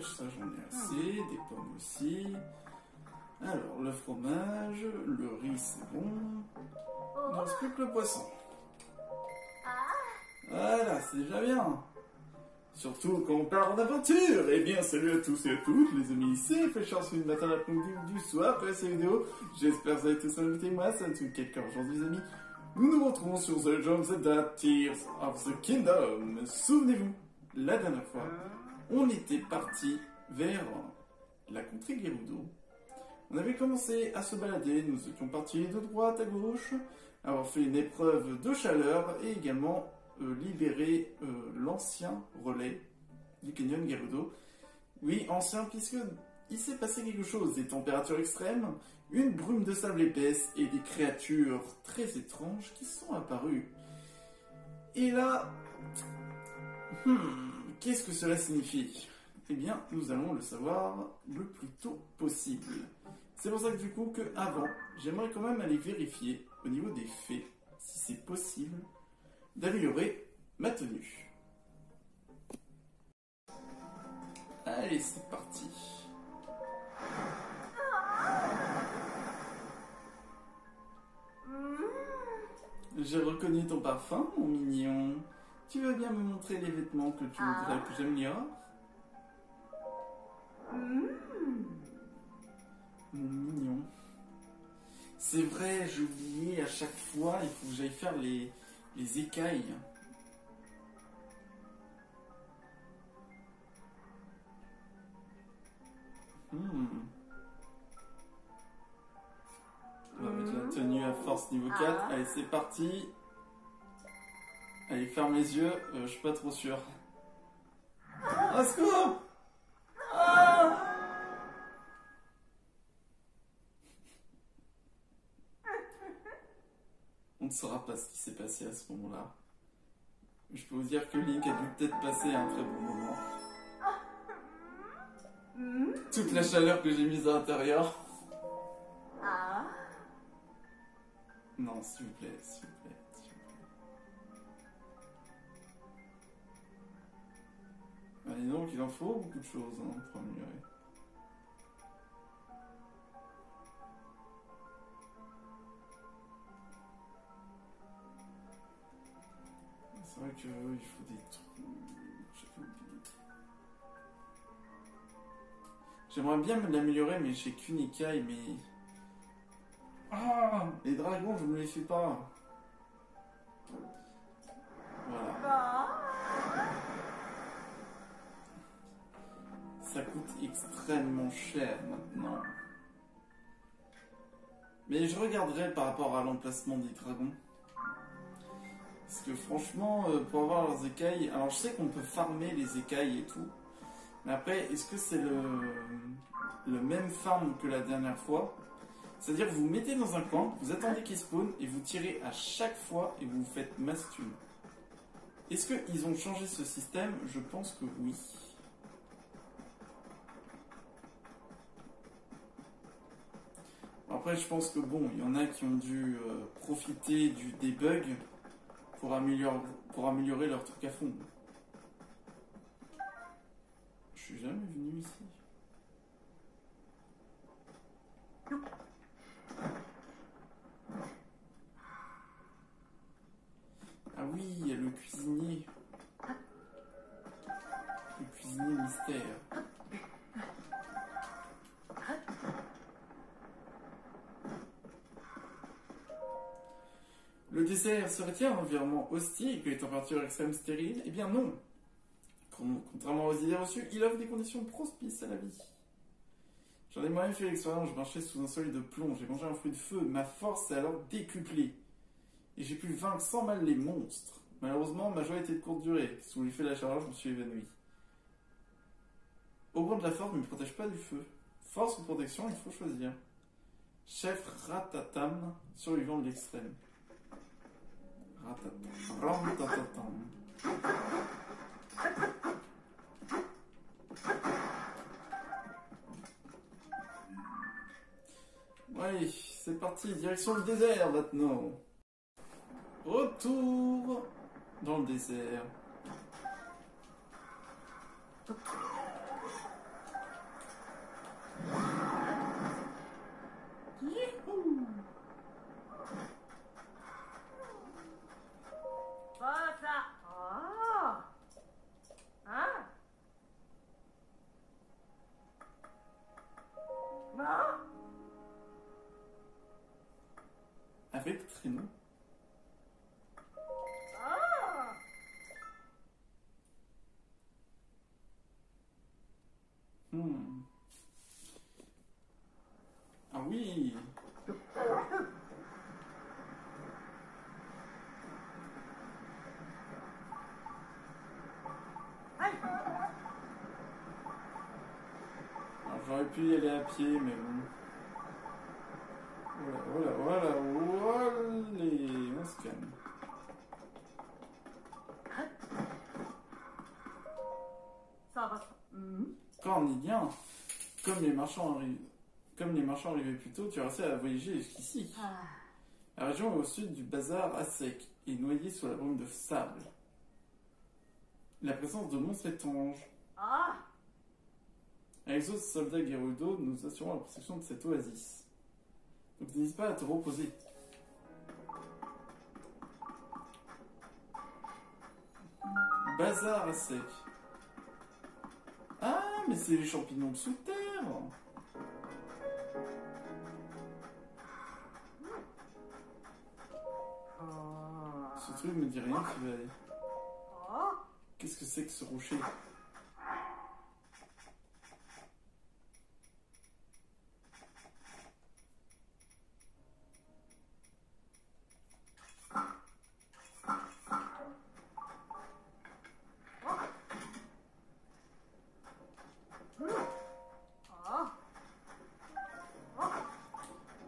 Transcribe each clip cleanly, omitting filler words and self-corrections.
pêche, ça j'en ai assez, des pommes aussi. Alors, le fromage, le riz c'est bon. Il ne reste plus que le poisson. Voilà, c'est déjà bien. Surtout quand on parle d'aventure. Eh bien, salut à tous et à toutes, les amis, c'est Fletcher sur une matin l'après-midi du soir après cette vidéo. J'espère que vous avez tous invité moi, ça ne fait quelqu'un aujourd'hui, les amis. Nous nous retrouvons sur The Legend of Zelda Tears of the Kingdom. Souvenez-vous, la dernière fois, on était parti vers la contrée Gerudo. On avait commencé à se balader, nous étions partis de droite à gauche, avoir fait une épreuve de chaleur et également libérer l'ancien relais du canyon Gerudo. Oui, ancien, puisque il s'est passé quelque chose, des températures extrêmes, une brume de sable épaisse et des créatures très étranges qui sont apparues. Et là, qu'est-ce que cela signifie? Eh bien, nous allons le savoir le plus tôt possible. C'est pour ça que du coup, avant, j'aimerais quand même aller vérifier au niveau des faits, si c'est possible, d'améliorer ma tenue. Allez, c'est parti. J'ai reconnu ton parfum, mon mignon. Tu veux bien me montrer les vêtements que tu voudrais que j'améliore? Mon mignon. C'est vrai, j'ai oublié à chaque fois, il faut que j'aille faire les écailles. On va mettre la tenue à force niveau 4. Allez, c'est parti. Allez, ferme les yeux, je suis pas trop sûr. Un secours! On ne saura pas ce qui s'est passé à ce moment-là. Je peux vous dire que Link a dû peut-être passer un très bon moment. Toute la chaleur que j'ai mise à l'intérieur. Non, s'il vous plaît, s'il vous plaît, s'il vous plaît. Allez donc, il en faut beaucoup de choses pour améliorer. C'est vrai qu'il faut des trucs. J'avais oublié. J'aimerais bien l'améliorer, mais j'ai qu'une écaille, mais... Ah, les dragons, je ne me les fais pas. Voilà. Ça coûte extrêmement cher maintenant. Mais je regarderai par rapport à l'emplacement des dragons. Parce que franchement, pour avoir leurs écailles... Alors je sais qu'on peut farmer les écailles et tout. Mais après, est-ce que c'est le même farm que la dernière fois? C'est-à-dire que vous vous mettez dans un coin, vous attendez qu'il spawn et vous tirez à chaque fois et vous faites masse thune. Est-ce qu'ils ont changé ce système? Je pense que oui. Après, je pense que bon, il y en a qui ont dû profiter des bugs pour améliorer leur truc à fond. Je suis jamais venu ici. Ah oui, il y a le cuisinier. Le cuisinier mystère. Le désert serait-il un environnement hostile et que les températures extrêmes stériles? Eh bien non. Contrairement aux idées reçues, il offre des conditions propices à la vie. J'en ai moi-même fait l'expérience, je marchais sous un soleil de plomb, j'ai mangé un fruit de feu, ma force s'est alors décuplée. Et j'ai pu vaincre sans mal les monstres. Malheureusement, ma joie était de courte durée. Sous l'effet de la chaleur, je me suis évanoui. Au bord de la force ne me protège pas du feu. Force ou protection, il faut choisir. Chef Ratatam, survivant de l'extrême. Ratatam. Ouais, c'est parti, direction le désert maintenant. Retour dans le désert. traîneau. Hmm. Ah oui. Alors, j'aurais pu y aller à pied, mais bon. Voilà, voilà, voilà, on se calme. Ça va. Cornélien, comme les marchands arrivaient plus tôt, tu as réussi à voyager jusqu'ici. La région au sud du bazar à sec est noyée sous la brume de sable. La présence de monstres étranges. Avec les autres soldats Gerudo, nous assurons la protection de cette oasis. Donc n'hésite pas à te reposer. Bazar à sec. Ah, mais c'est les champignons de sous terre. Ce truc me dit rien, tu vas aller. Qu'est-ce que c'est que ce rocher?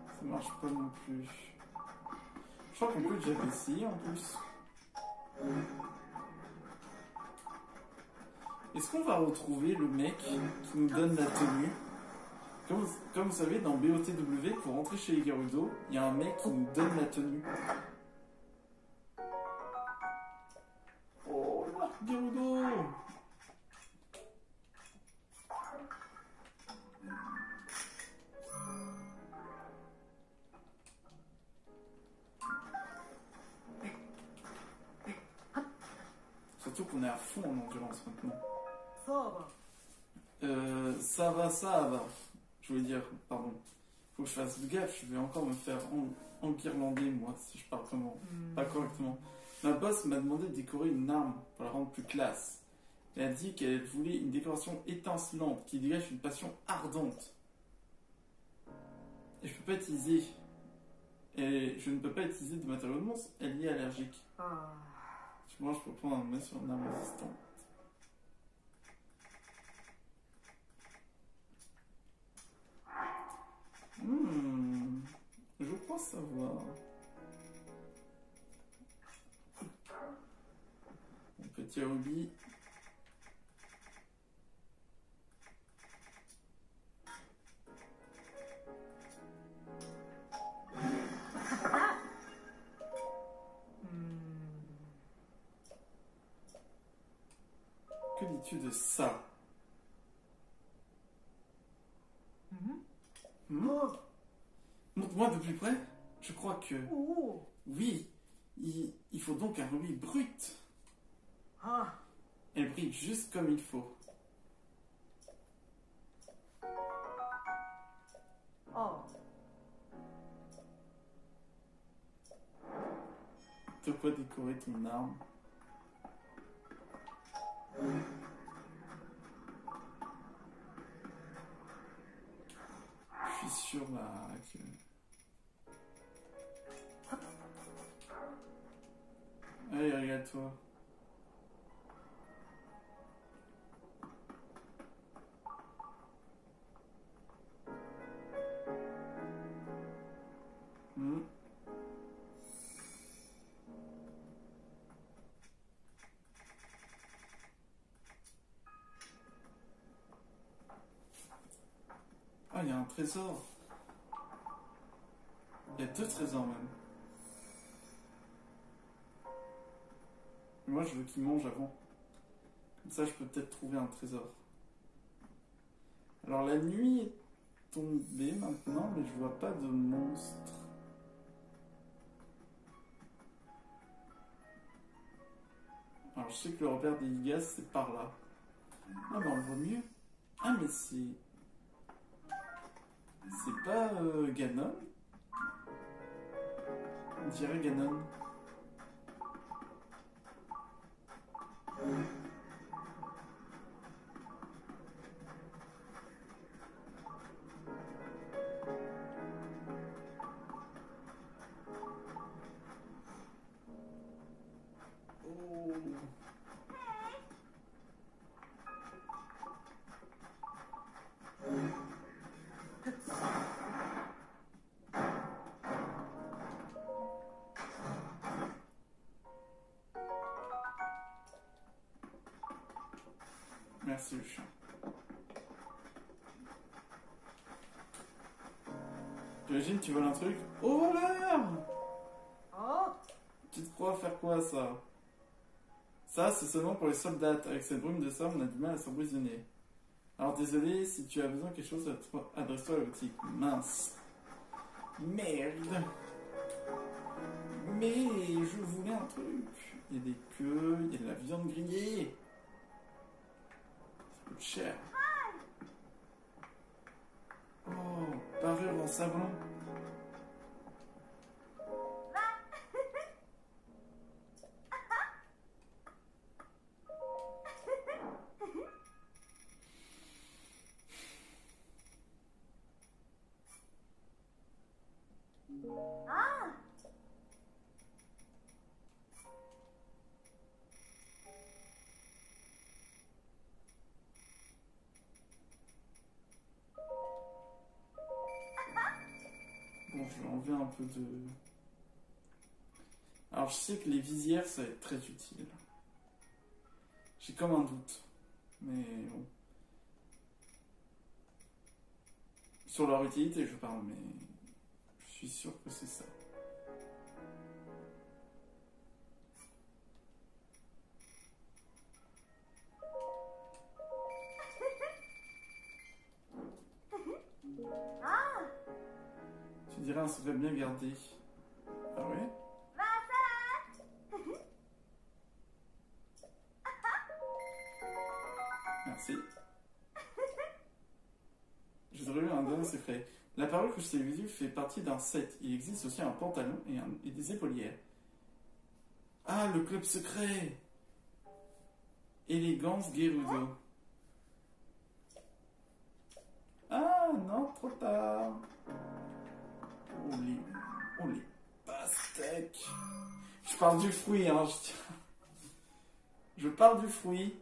Ça marche pas non plus. Je crois qu'on peut déjà essayer en plus. Est-ce qu'on va retrouver le mec qui nous donne la tenue? Comme vous savez, dans BOTW, pour rentrer chez les Gerudo, il y a un mec qui nous donne la tenue. Oh, l'arc Gerudo! Surtout qu'on est à fond en endurance maintenant. Ça va. Je voulais dire, pardon. Faut que je fasse gaffe, je vais encore me faire enguirlander, moi, si je parle pas correctement. Ma boss m'a demandé de décorer une arme pour la rendre plus classe. Elle a dit qu'elle voulait une décoration étincelante qui dégage une passion ardente. Et je peux pas utiliser. Et je ne peux pas utiliser de matériaux de monstre, elle y est allergique. Moi, je peux prendre un mettre sur une arme résistante. Je crois savoir. Mon petit Ruby. Que dis-tu de ça? Montre-moi de plus près. Je crois que... Oui, il faut donc un rubis brut. Elle brille juste comme il faut. De quoi décorer ton arme? Je suis sûr là que... Allez, regarde-toi. Ah, il y a un trésor. Il y a 2 trésors même. Moi, je veux qu'il mange avant. Comme ça, je peux peut-être trouver un trésor. Alors, la nuit est tombée maintenant, mais je vois pas de monstre. Alors, je sais que le repère des Ligas, c'est par là. Ah, mais on le voit mieux. Ah, mais c'est... C'est pas Ganon? On dirait Ganon. Merci le chien. J'imagine tu voles un truc. Oh là! Oh. Tu te crois faire quoi ça? Ça c'est seulement pour les soldats. Avec cette brume de sang on a du mal à s'emprisonner. Alors désolé, si tu as besoin de quelque chose, adresse-toi à la boutique. Mince. Merde. Mais je voulais un truc. Il y a des queues, il y a de la viande grillée. Ça coûte cher. Oh, parure en sablon. Bon, je vais enlever un peu de... Alors, je sais que les visières, ça va être très utile. J'ai comme un doute. Mais bon. Sur leur utilité, je parle, mais... Je suis sûr que c'est ça. Tu dirais un secret bien gardé. Ah ouais? Merci. Je voudrais un dernier secret. La parure que je t'ai vue fait partie d'un set. Il existe aussi un pantalon et des épaulières. Ah, le club secret! Élégance Gerudo. Ah non, trop tard. Oh les pastèques. Je parle du fruit, hein, je parle du fruit.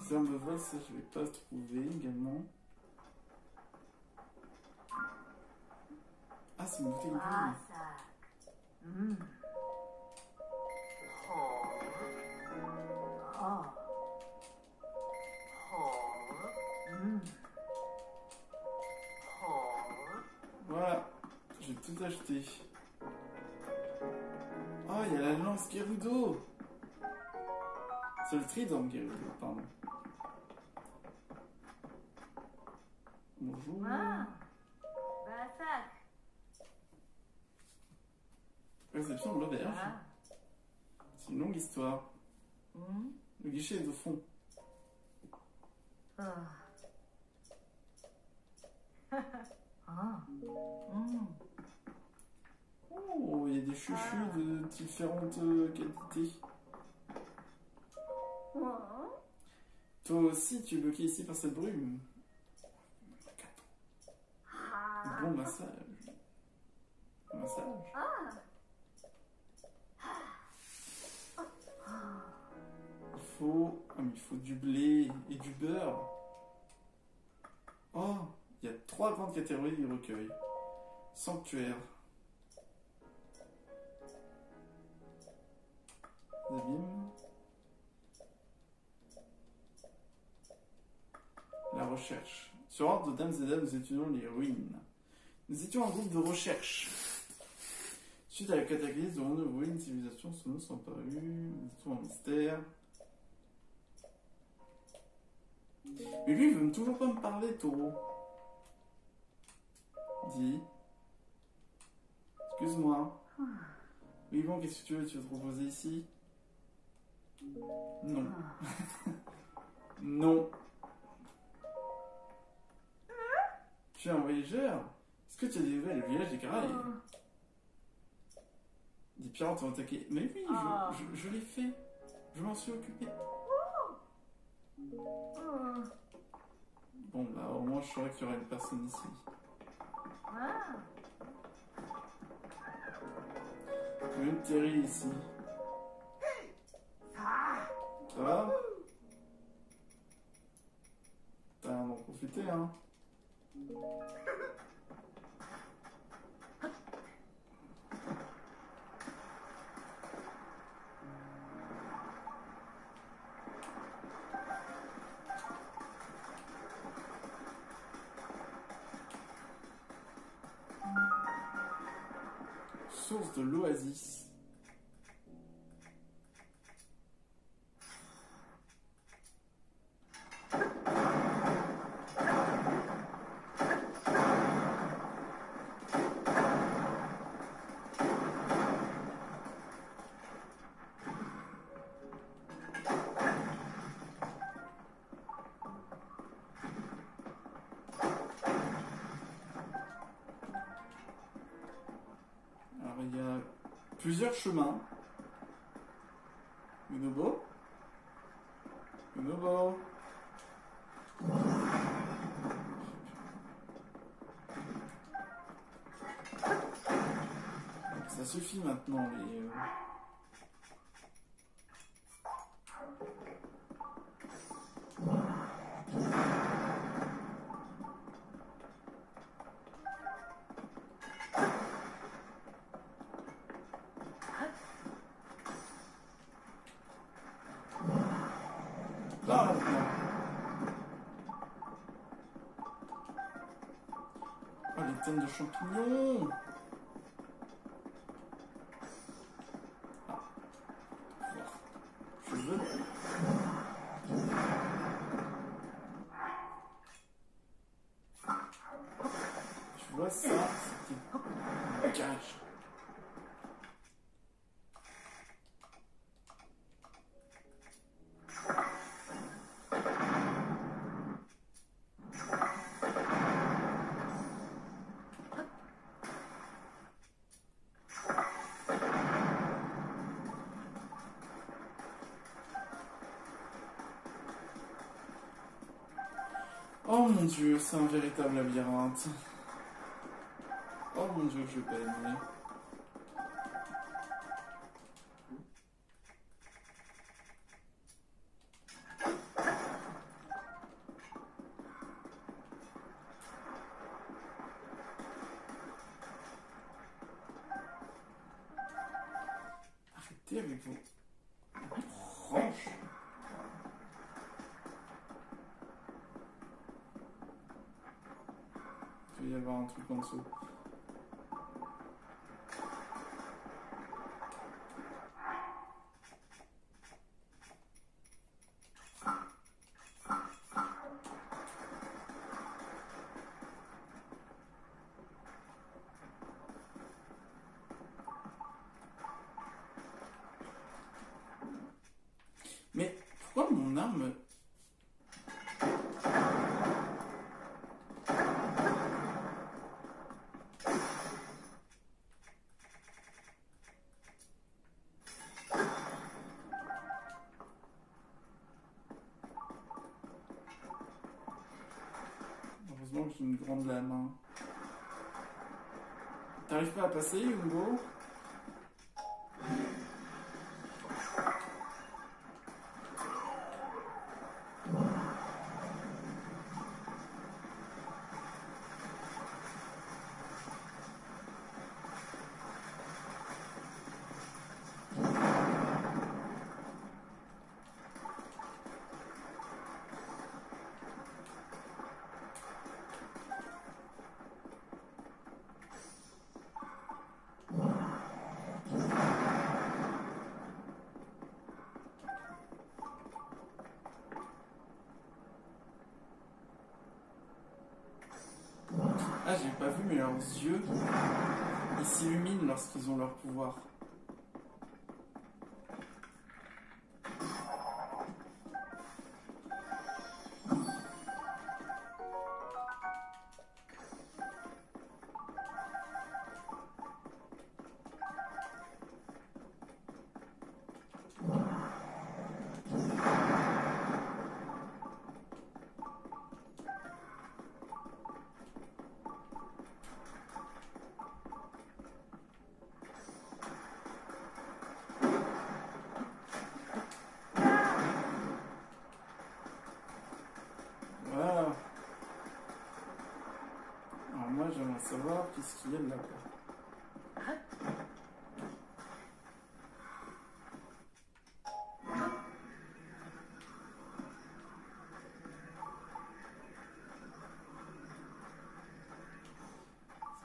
Ça me va, ça je vais pas trouver également. Ah, c'est une bouteille d'huile. Voilà, j'ai tout acheté. Oh, il y a la lance Gerudo. C'est le trident Gerudo, pardon. Bonjour. Réception de l'auberge. C'est une longue histoire. Le guichet est au fond. Oh, il y a des chuchus de différentes qualités. Toi aussi, tu es bloqué ici par cette brume. Bon massage. Massage. faut... Ah, mais il faut du blé et du beurre. Oh, il y a 3 grandes catégories de recueil. Sanctuaire. Abîmes. La recherche. Sur ordre de dames et dames, nous étudions les ruines. Nous étions un groupe de recherche. Suite à la cataclysme de renouveau, une civilisation sous nous sont parus. Nous étions en mystère. Mais lui, il veut toujours pas me parler, Taureau. Dis. Excuse-moi. Oui, bon, qu'est-ce que tu veux? Tu veux te reposer ici? Non. Non. Tu es un voyageur? Est-ce que tu as découvert le village des Caraïbes? Des pirates ont attaqué. Mais oui, je l'ai fait. Je m'en suis occupé. Bon, bah au moins je saurais qu'il y aura une personne ici. Il y a une Terry ici. Ça va? T'as en profité, hein? Source de l'oasis. Il y a plusieurs chemins. Unobo. Unobo. Ça suffit maintenant les... Là, maintenant. Oh, les tonnes de champignons. Ah. Je veux. Tu vois ça, c'était un gage. Oh mon dieu, c'est un véritable labyrinthe. Oh mon dieu, je vais pas aimer. Arrêtez avec vos branches. Il doit y avoir un truc en dessous. Mais pourquoi mon arme... Heureusement que j'ai une grande lame. Hein. T'arrives pas à passer, Hugo? Ah, j'ai pas vu, mais leurs yeux, ils s'illuminent lorsqu'ils ont leur pouvoir. Voilà. Alors moi, j'aimerais savoir qu'est-ce qu'il y a là-bas.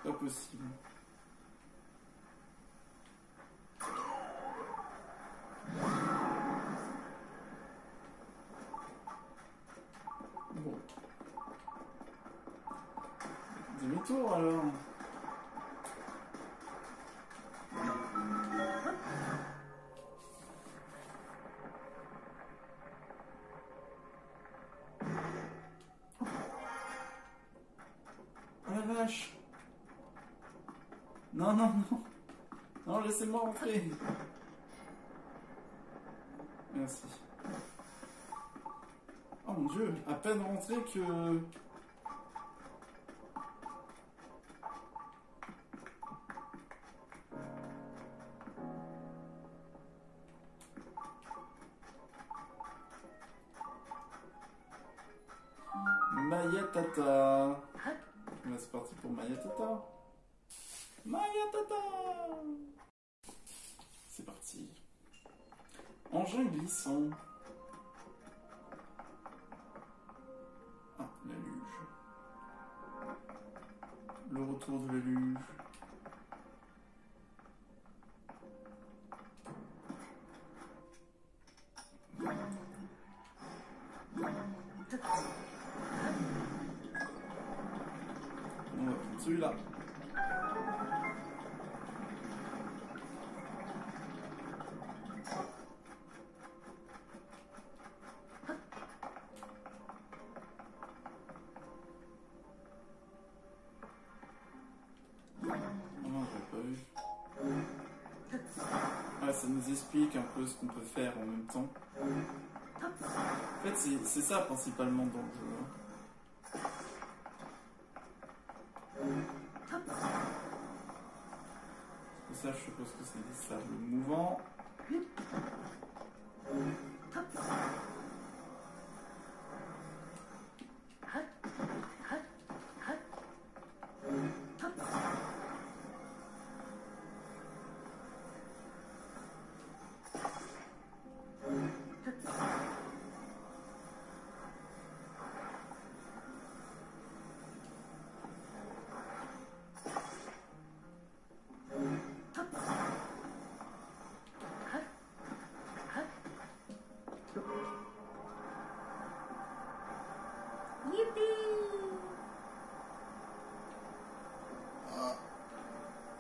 C'est pas possible. Bon. Demi-tour alors. Oh la vache. Non, non, non. Non, laissez-moi rentrer. Merci. Oh mon dieu, à peine rentré que... Maya Tata. Ouais, c'est parti pour Maya Tata. Maya Tata. C'est parti. Engin glissant. Ah, la luge. Le retour de la luge. On va prendre celui-là. Ouais, ça nous explique un peu ce qu'on peut faire en même temps. En fait, c'est ça principalement dans le jeu. Parce que ça, je suppose que c'est des sables mouvants.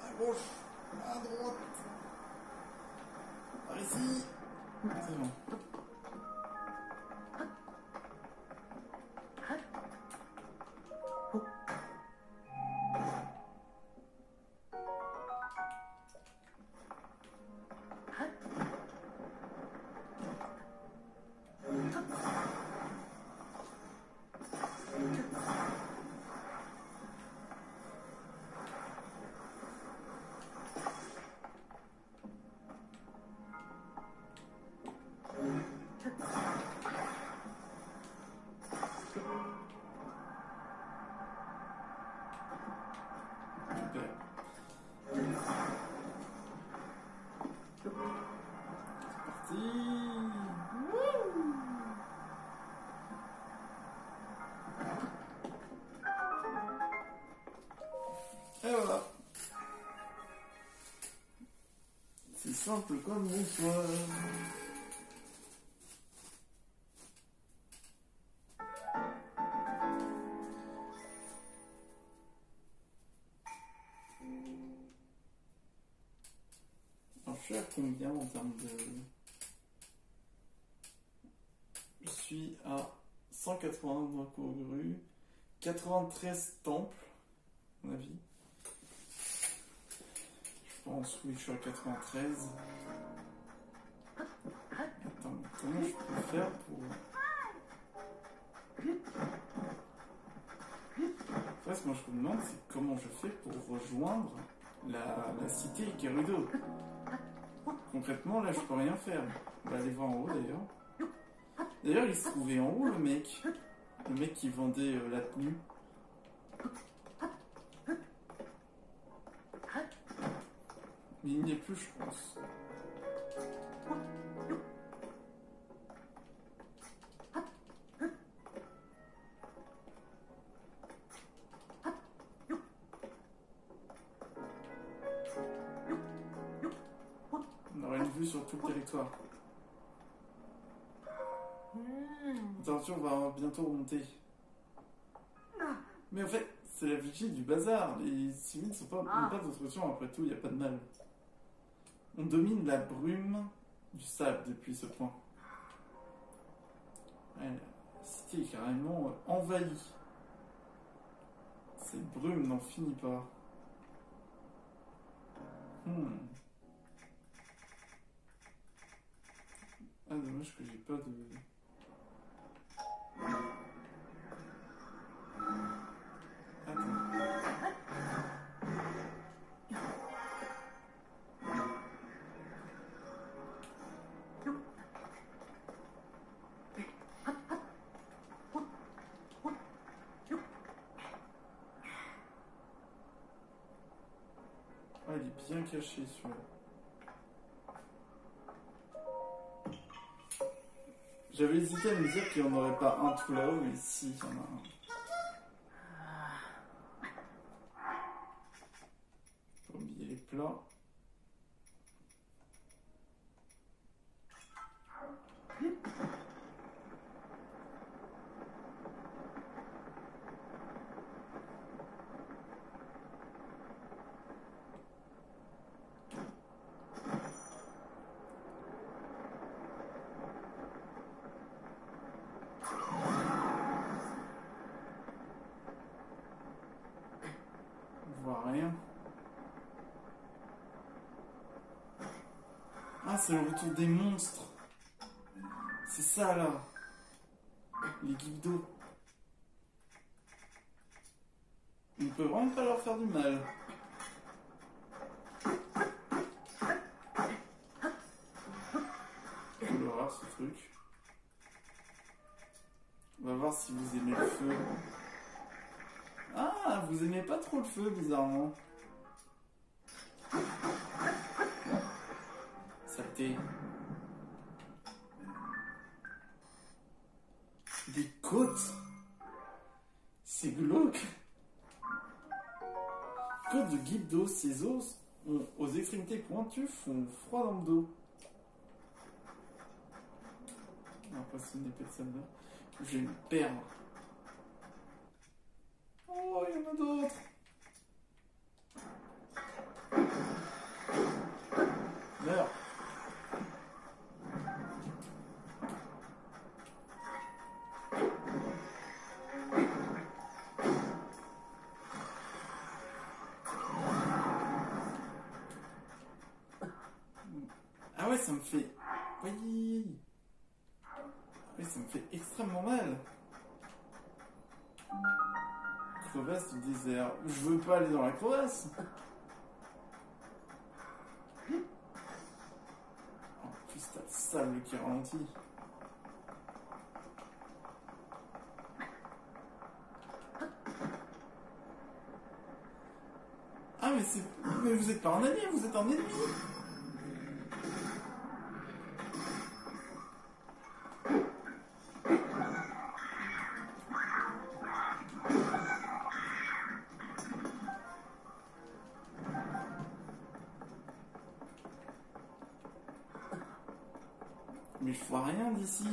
À gauche, à droite, par ici. C'est bon. Et voilà. C'est simple comme bonsoir. suis à combien en termes de... Je suis à 180 grue, 93 temples, à mon avis. Je pense, oui, je suis à 93. Attends, comment je peux faire pour... En fait, moi je me demande, c'est comment je fais pour rejoindre la cité Gerudo. Concrètement, là, je peux rien faire. On va aller voir en haut, d'ailleurs. D'ailleurs, il se trouvait en haut, le mec. Le mec qui vendait la tenue. Mais il n'y est plus, je pense. On aurait une vue sur tout le territoire. Attention, on va bientôt remonter. Mais en fait, c'est la vigie du bazar. Les civils ne sont pas, n'ont pas d'autre option, après tout, il n'y a pas de mal. On domine la brume du sable depuis ce point. Ouais, la cité est carrément envahie. Cette brume n'en finit pas. Ah, dommage que j'ai pas de... Ah, il est bien caché celui-là. J'avais hésité à me dire qu'il n'y en aurait pas un tout là-haut, mais si, il y en a un. Faut oublier les plats. Rien. Ah, c'est le retour des monstres. C'est ça là. Les Gibdo. On peut vraiment pas leur faire du mal. Quelle horreur ce truc. On va voir si vous aimez le feu. Ah, vous aimez pas trop le feu, bizarrement. Saleté. Des côtes. C'est glauque. Côte de Gibdo, ses os aux extrémités pointues font froid dans le dos. On va passer une épée de celle-là. Je vais me perdre. Oh, il y en a d'autres. Meurs. Ah ouais, ça me fait... Oui. Oui, ça me fait extrêmement mal. Crevasse du désert. Je veux pas aller dans la crevasse. En plus, t'as le sable qui ralentit. Ah, mais c'est... Mais vous êtes pas un ami, vous êtes un ennemi. Mais je vois rien d'ici.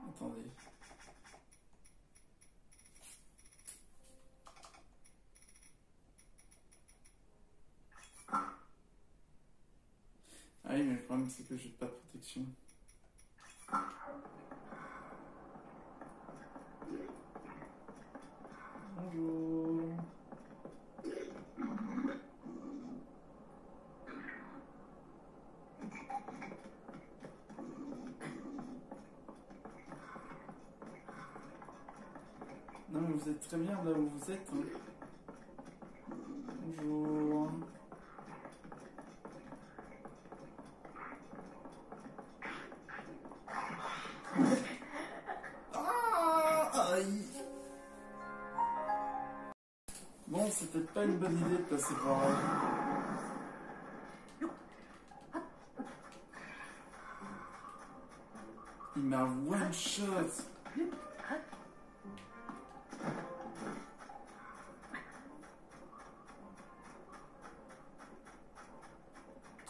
Attendez. problème, c'est que j'ai pas de protection. Bonjour. Non mais vous êtes très bien là où vous êtes. Hein. Bonjour. Ah, aïe. Bon, c'était pas une bonne idée de passer par là. Il m'a one shot.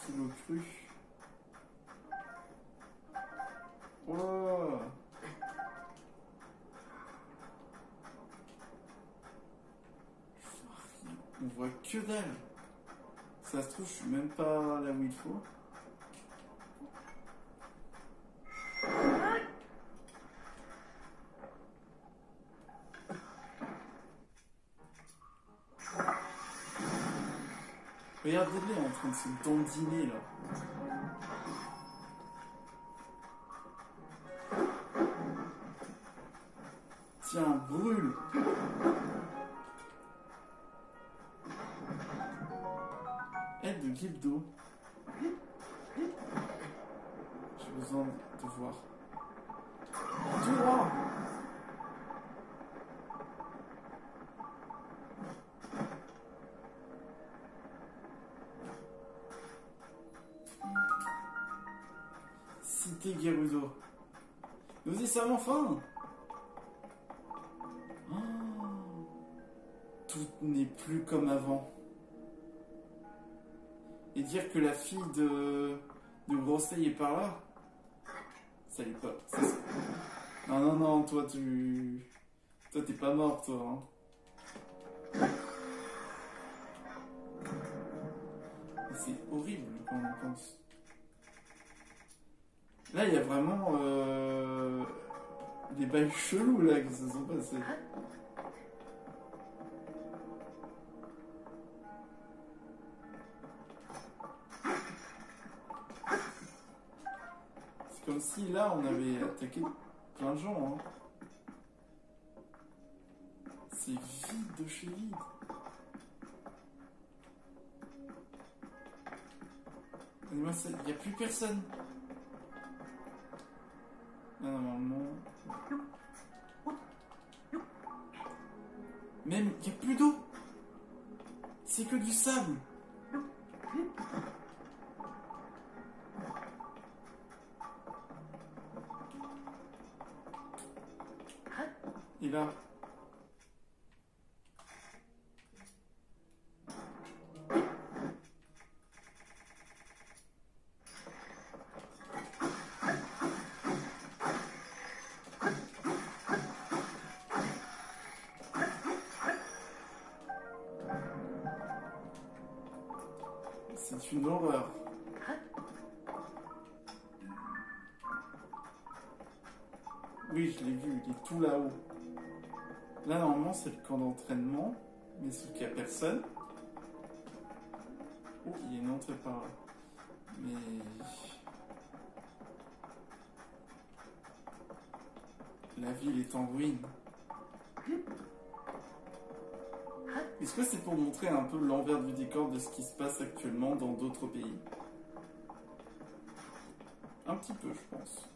Kilo cru. Oh. On voit que dalle. Ça se trouve, je suis même pas là où il faut. Regardez-les en train de se dandiner là. Tiens, brûle. Aide de Gildo. J'ai besoin de voir. Tout droit. Cité Gerudo. Nous y sommes enfin. Oh. Tout n'est plus comme avant. Et dire que la fille de Grosseil est par là, ça l'est pas. Ça, non, non, non, toi t'es pas mort, toi. Hein. C'est horrible quand on y pense. Là, il y a vraiment des bails chelous là qui se sont passés. C'est comme si là, on avait attaqué plein de gens. Hein. C'est vide de chez vide. Il n'y a plus personne. Là, normalement. Même, il n'y a plus d'eau. C'est que du sable. Et là. C'est une horreur. Oui, je l'ai vu, il est tout là-haut. Là, normalement, c'est le camp d'entraînement, mais sauf qu'il n'y a personne. Oh, il y a une entrée par là. Mais... la ville est en ruine. Est-ce que c'est pour montrer un peu l'envers du décor de ce qui se passe actuellement dans d'autres pays? Un petit peu, je pense.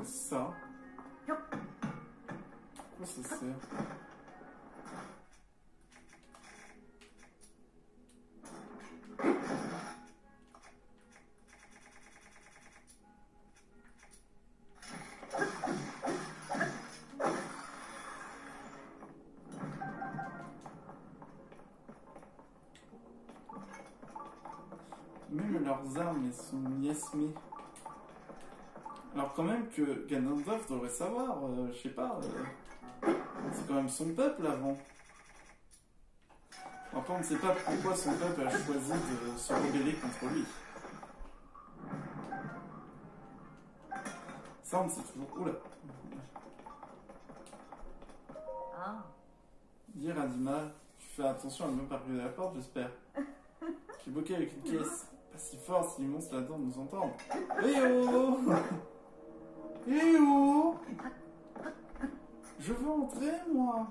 Ça. Pourquoi ça sert? leurs armes, elles sont miasmées. Alors quand même que Ganondorf devrait savoir, je sais pas, c'est quand même son peuple avant. Après on ne sait pas pourquoi son peuple a choisi de se rebeller contre lui. Ça on sait toujours. Oula. Ah. Dire à Dima, tu fais attention à ne pas regarder la porte, j'espère. J'ai bloqué avec une caisse. Pas si fort si les monstres là-dedans nous entendent. Eh oh! Eh oh! Je veux entrer, moi!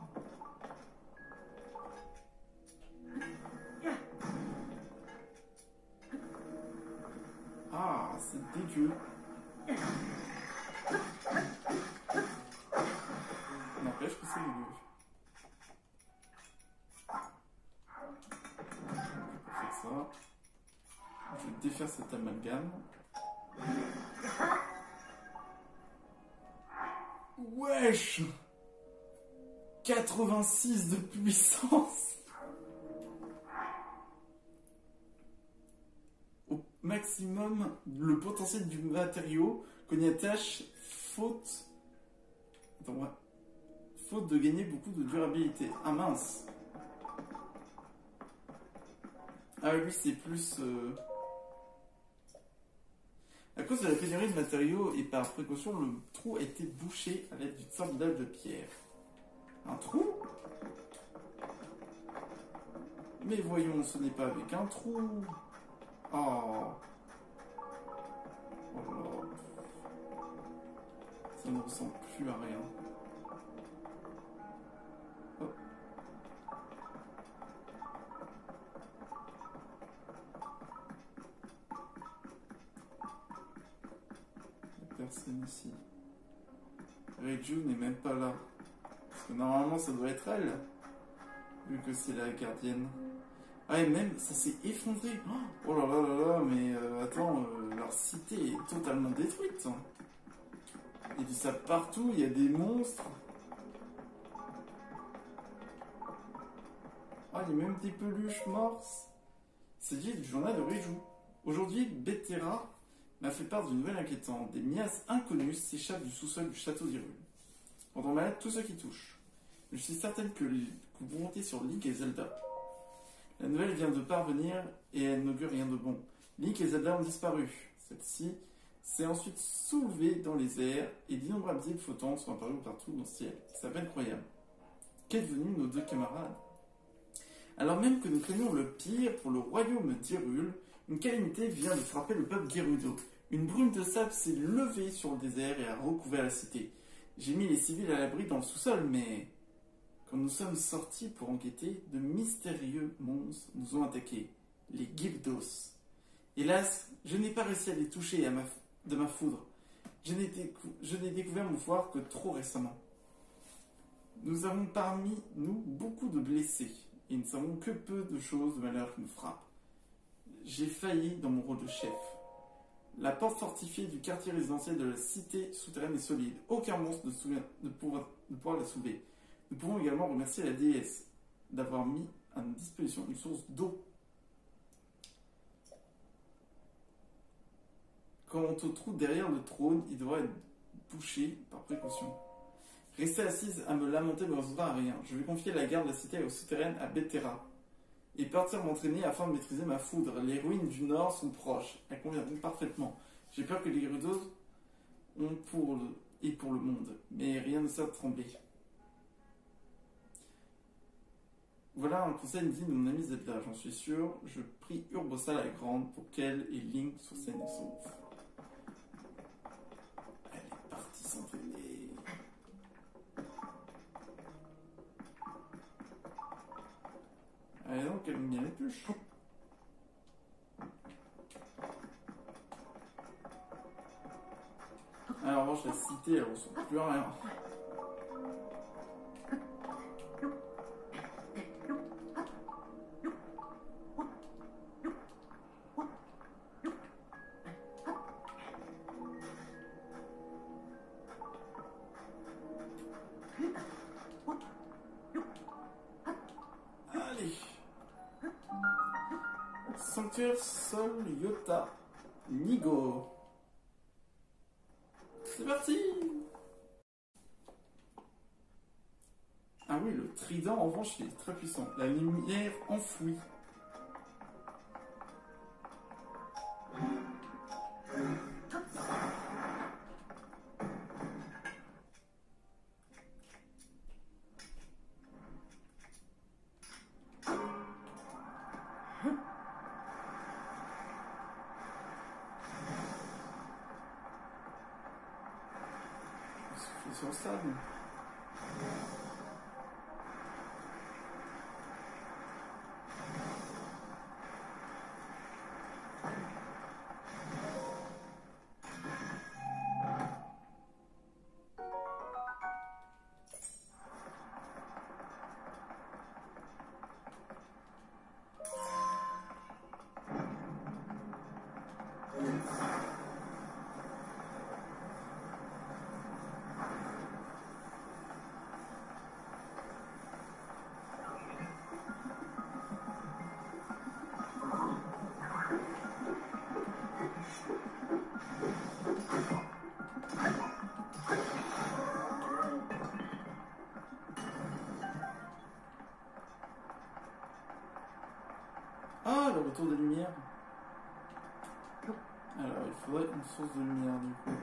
Ah, c'est dégueu. N'empêche que c'est dégueu. Je vais faire ça. Je vais défaire cet amalgame. Wesh! 86 de puissance! Au maximum, le potentiel du matériau qu'on y attache, faute... Attends, ouais. Faute de gagner beaucoup de durabilité. Ah mince! Ah oui, c'est plus... À cause de la pénurie de matériaux et par précaution, le trou a été bouché à l'aide d'une sorte dalle de pierre. Un trou? Mais voyons, ce n'est pas avec un trou. Oh. Oh là là. Ça ne ressemble plus à rien. Oh. Il n'y a personne ici. Reiju n'est même pas là. Parce que normalement ça doit être elle. Vu que c'est la gardienne. Ah et même ça s'est effondré. Oh là là là là, mais attends, leur cité est totalement détruite. Il y a du sable partout, il y a des monstres. Ah, il y a même des peluches morses. C'est dit du journal de Reiju. Aujourd'hui, Bettera m'a fait part d'une nouvelle inquiétante. Des miasmes inconnus s'échappent du sous-sol du château d'Hyrule. Rendant malade tous ceux qui touchent. Je suis certaine que vous montez sur Link et Zelda. La nouvelle vient de parvenir et elle n'augure rien de bon. Link et Zelda ont disparu. Celle-ci s'est ensuite soulevée dans les airs et d'innombrables îles flottantes sont apparues partout dans le ciel. C'est à peine croyable. Qu'est devenu nos deux camarades? Alors même que nous craignons le pire pour le royaume d'Hyrule, une calamité vient de frapper le peuple Gerudo. Une brume de sable s'est levée sur le désert et a recouvert la cité. J'ai mis les civils à l'abri dans le sous-sol, mais... Quand nous sommes sortis pour enquêter, de mystérieux monstres nous ont attaqués, les Gildos. Hélas, je n'ai pas réussi à les toucher de ma foudre. Je n'ai découvert mon pouvoir que trop récemment. Nous avons parmi nous beaucoup de blessés, et nous ne savons que peu de choses de malheur qui nous frappent. J'ai failli dans mon rôle de chef. La porte fortifiée du quartier résidentiel de la cité souterraine est solide. Aucun monstre ne pourra la soulever. Nous pouvons également remercier la déesse d'avoir mis à notre disposition une source d'eau. Quant au trou derrière le trône, il devra être bouché par précaution. Rester assise à me lamenter ne résoudra à rien. Je vais confier la garde de la cité souterraine à Bettera et partir m'entraîner afin de maîtriser ma foudre. Les ruines du nord sont proches. Elles conviendront parfaitement. J'ai peur que les Gerudos ont pour le monde, mais rien ne sert de trembler. Voilà un conseil digne de mon ami Zelda, j'en suis sûr. Je prie Urbosa la Grande pour qu'elle et Link soient saines et saufs. Elle est partie s'entraîner. Allez donc, elle me bien les puches. Alors, en revanche, la cité, elle ressemble plus à rien. Sanctuaire Sol Yota Nigo. C'est parti. Ah oui, le trident en revanche il est très puissant. La lumière enfouie. Sur le sable. Ah, le retour de lumière. Alors, il faudrait une source de lumière du coup.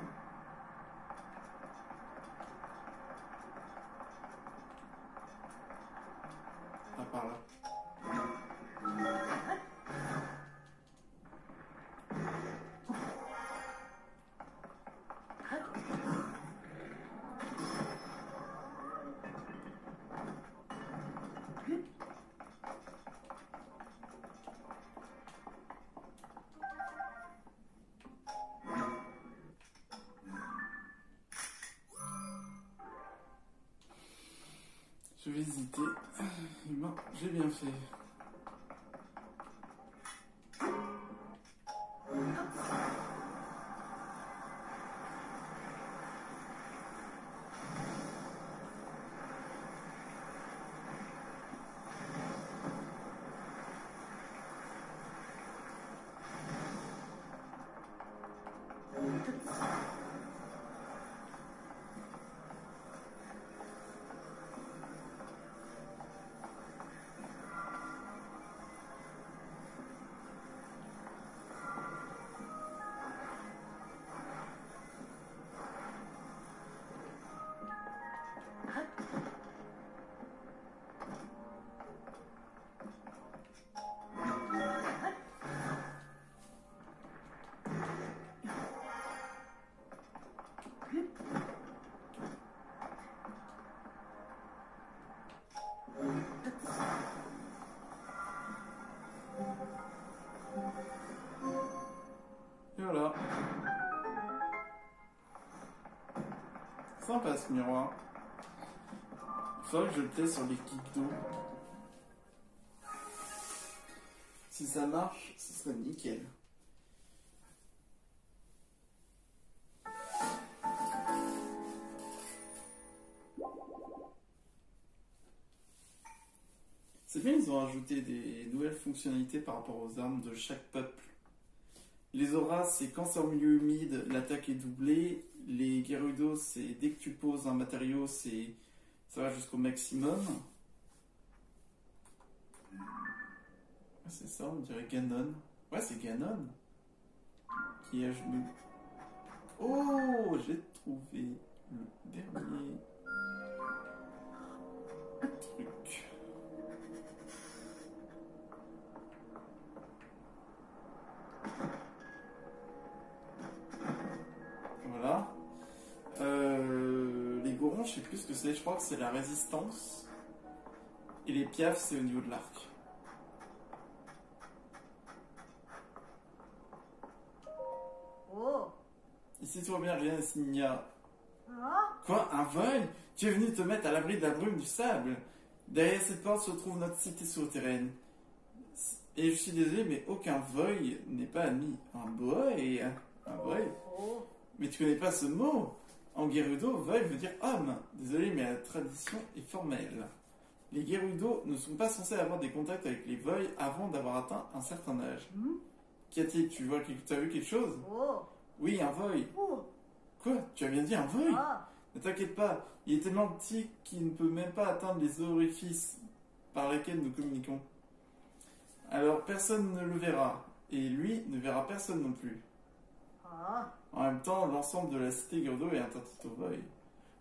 Ah, par là. Je vais hésiter. Ben, j'ai bien fait. Et voilà. Sympa ce miroir. Il faudrait que je le teste sur les kits d'eau. Si ça marche, ce serait nickel. C'est bien, ils ont rajouté des nouvelles fonctionnalités par rapport aux armes de chaque peuple. Les auras, c'est quand c'est en milieu humide, l'attaque est doublée. Les Gerudo, c'est dès que tu poses un matériau, ça va jusqu'au maximum. Ah, c'est ça, on dirait Ganon. Ouais, c'est Ganon qui est à genoux. Oh, j'ai trouvé le dernier truc. Voilà. Les Gorons, je sais plus ce que c'est. Je crois que c'est la résistance. Et les piafs, c'est au niveau de l'arc. Oh. Ici, tout va bien, rien s'il n'y a. Ah. Quoi? Un vol? Tu es venu te mettre à l'abri de la brume du sable. Derrière cette porte se trouve notre cité souterraine. Et je suis désolé, mais aucun voy n'est pas admis. Un boy? Un voy? Oh. Mais tu connais pas ce mot? En Gerudo, voy veut dire homme. Désolé, mais la tradition est formelle. Les Gerudo ne sont pas censés avoir des contacts avec les Void avant d'avoir atteint un certain âge. Cathy, tu as vu quelque chose? Oh. Oui, un Void. Oh. Quoi? Tu as bien dit un Void? Ah. Ne t'inquiète pas, il est tellement petit qu'il ne peut même pas atteindre les orifices par lesquels nous communiquons. Alors personne ne le verra, et lui ne verra personne non plus. Ah. En même temps, l'ensemble de la cité Gerudo est interdit au Void.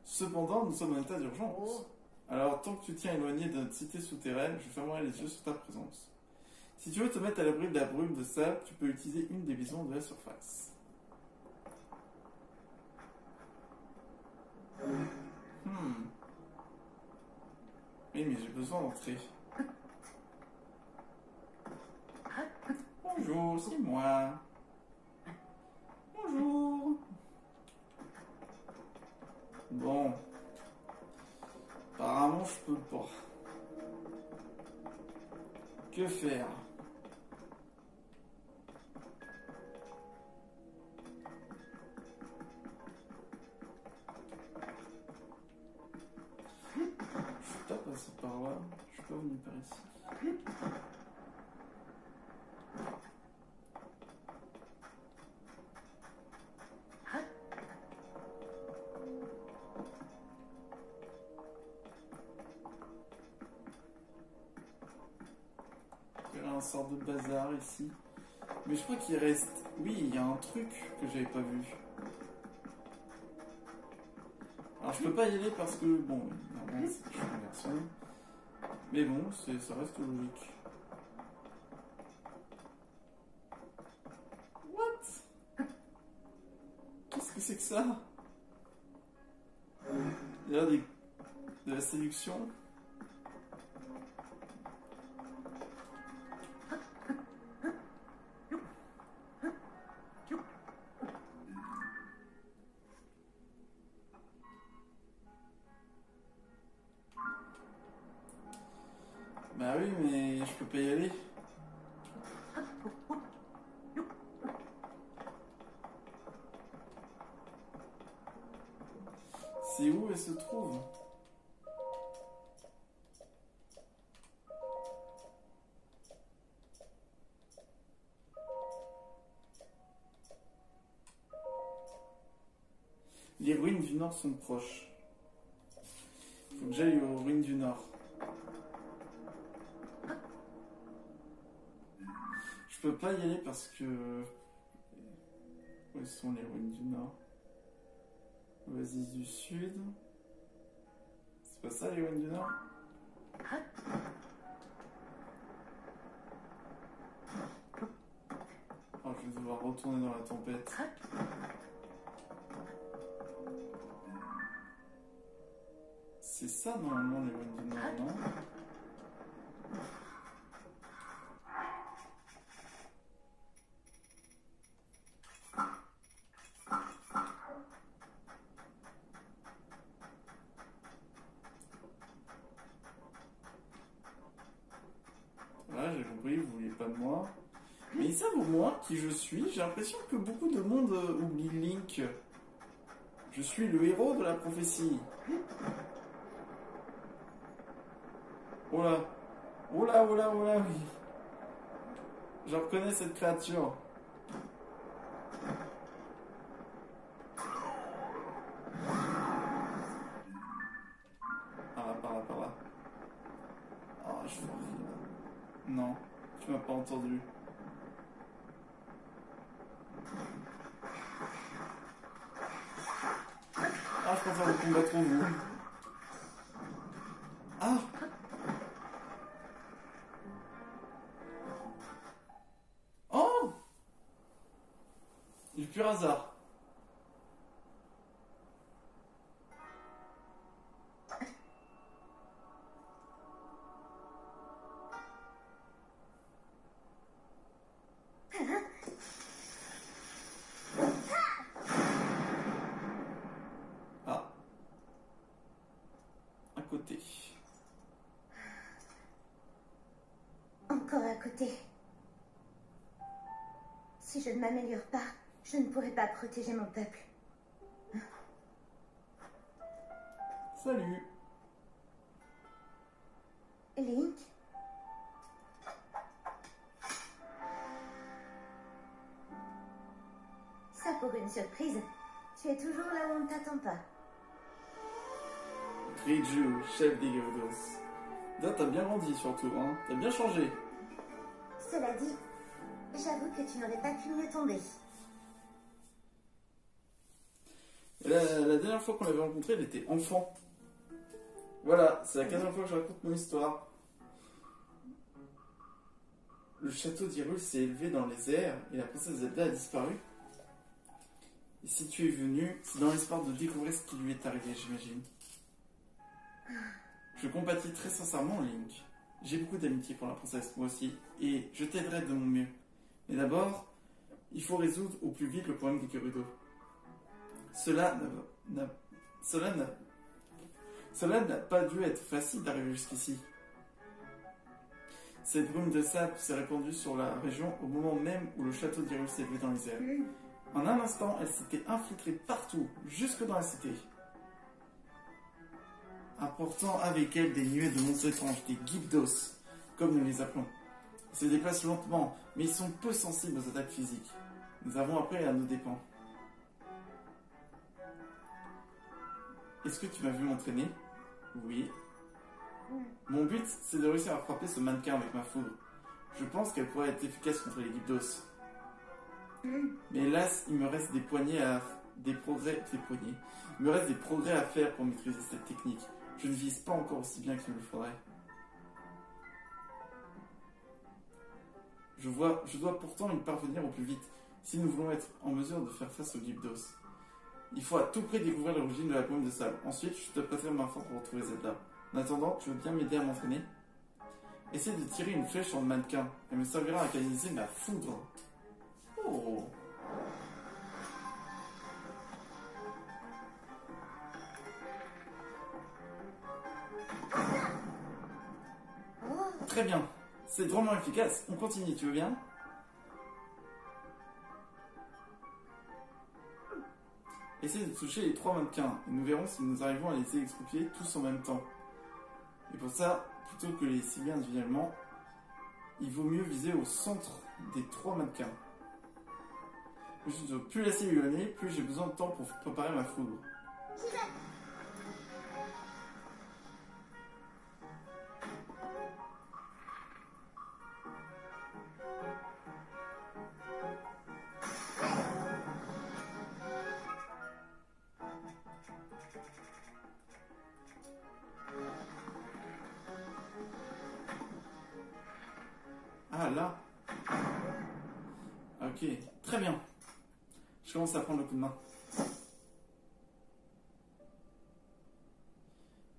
Cependant, nous sommes en état d'urgence. Oh. Alors, tant que tu tiens éloigné de notre cité souterraine, je fermerai les yeux sur ta présence. Si tu veux te mettre à l'abri de la brume de sable, tu peux utiliser une des maisons de la surface. Oui, mais j'ai besoin d'entrer. Bonjour, c'est moi. Bonjour. Bon. Apparemment, je peux pas. Que faire? Je suis pas passé par là. Je suis pas venu par ici. Il y a un sort de bazar ici. Mais je crois qu'il reste... Oui, il y a un truc que j'avais pas vu. Alors je peux pas y aller parce que... Bon, normalement c'est que je suis un garçon. Mais bon, ça reste logique. What? Qu'est-ce que c'est que ça? Il y a de la séduction. Bah oui, mais je peux pas y aller. C'est où elle se trouve? Les ruines du nord sont proches. Faut que j'aille aux ruines du nord. Je peux pas y aller parce que... Où sont les ruines du nord? Oasis du sud. C'est pas ça les ruines du nord? Oh, je vais devoir retourner dans la tempête. C'est ça normalement les ruines du nord, non? Voilà, j'ai compris, vous vouliez pas de moi. Mais ils savent au moins qui je suis. J'ai l'impression que beaucoup de monde oublie Link. Je suis le héros de la prophétie. Oh là. Oh là, oh là, oh là, oui. Je reconnais cette créature. Ah là, par là, par là. Ah, je suis horrible. Non, tu m'as pas entendu. Ah, je préfère le combattre en vous. Ah! Oh! Du pur hasard. Ah. À côté. Encore à côté. Si je ne m'améliore pas, je ne pourrai pas protéger mon peuple. Salut. surprise. Tu es toujours là où on ne t'attend pas. Riju, chef des Gyarados. Là, t'as bien grandi surtout, hein. T'as bien changé. Cela dit, j'avoue que tu n'aurais pas pu mieux tomber. Et la dernière fois qu'on l'avait rencontré, elle était enfant. Voilà, c'est la 15e fois que je raconte mon histoire. Le château d'Hyrule s'est élevé dans les airs et la princesse Zelda a disparu. Et si tu es venu, c'est dans l'espoir de découvrir ce qui lui est arrivé, j'imagine. Je compatis très sincèrement, Link. J'ai beaucoup d'amitié pour la princesse, moi aussi, et je t'aiderai de mon mieux. Mais d'abord, il faut résoudre au plus vite le problème des Gerudo. Cela n'a pas dû être facile d'arriver jusqu'ici. Cette brume de sable s'est répandue sur la région au moment même où le château d'Hyrule s'est élevé dans les airs. En un instant, elle s'était infiltrée partout, jusque dans la cité, apportant avec elle des nuées de monstres étranges, des Gypdos, comme nous les appelons. Ils se déplacent lentement, mais ils sont peu sensibles aux attaques physiques. Nous avons appris à nos dépens. Est-ce que tu m'as vu m'entraîner? Oui. Mon but, c'est de réussir à frapper ce mannequin avec ma foudre. Je pense qu'elle pourrait être efficace contre les Gypdos. Mais hélas, il me reste des progrès à faire pour maîtriser cette technique. Je ne vise pas encore aussi bien qu'il me le faudrait. Je dois pourtant y parvenir au plus vite, si nous voulons être en mesure de faire face aux Gypdos. Il faut à tout prix découvrir l'origine de la brume de sable. Ensuite, je te prêterai ma force pour retrouver Zelda. En attendant, tu veux bien m'aider à m'entraîner? Essaie de tirer une flèche sur le mannequin. Elle me servira à canaliser ma foudre. Oh. Très bien. C'est drôlement efficace. On continue, tu veux bien? Essaye de toucher les 3 mannequins et nous verrons si nous arrivons à les exproprier tous en même temps. Et pour ça, plutôt que les cibler individuellement, il vaut mieux viser au centre des 3 mannequins. Plus la cible est éloignée, plus j'ai besoin de temps pour préparer ma foudre. Ah là. Ok, très bien. Je commence à prendre le coup de main.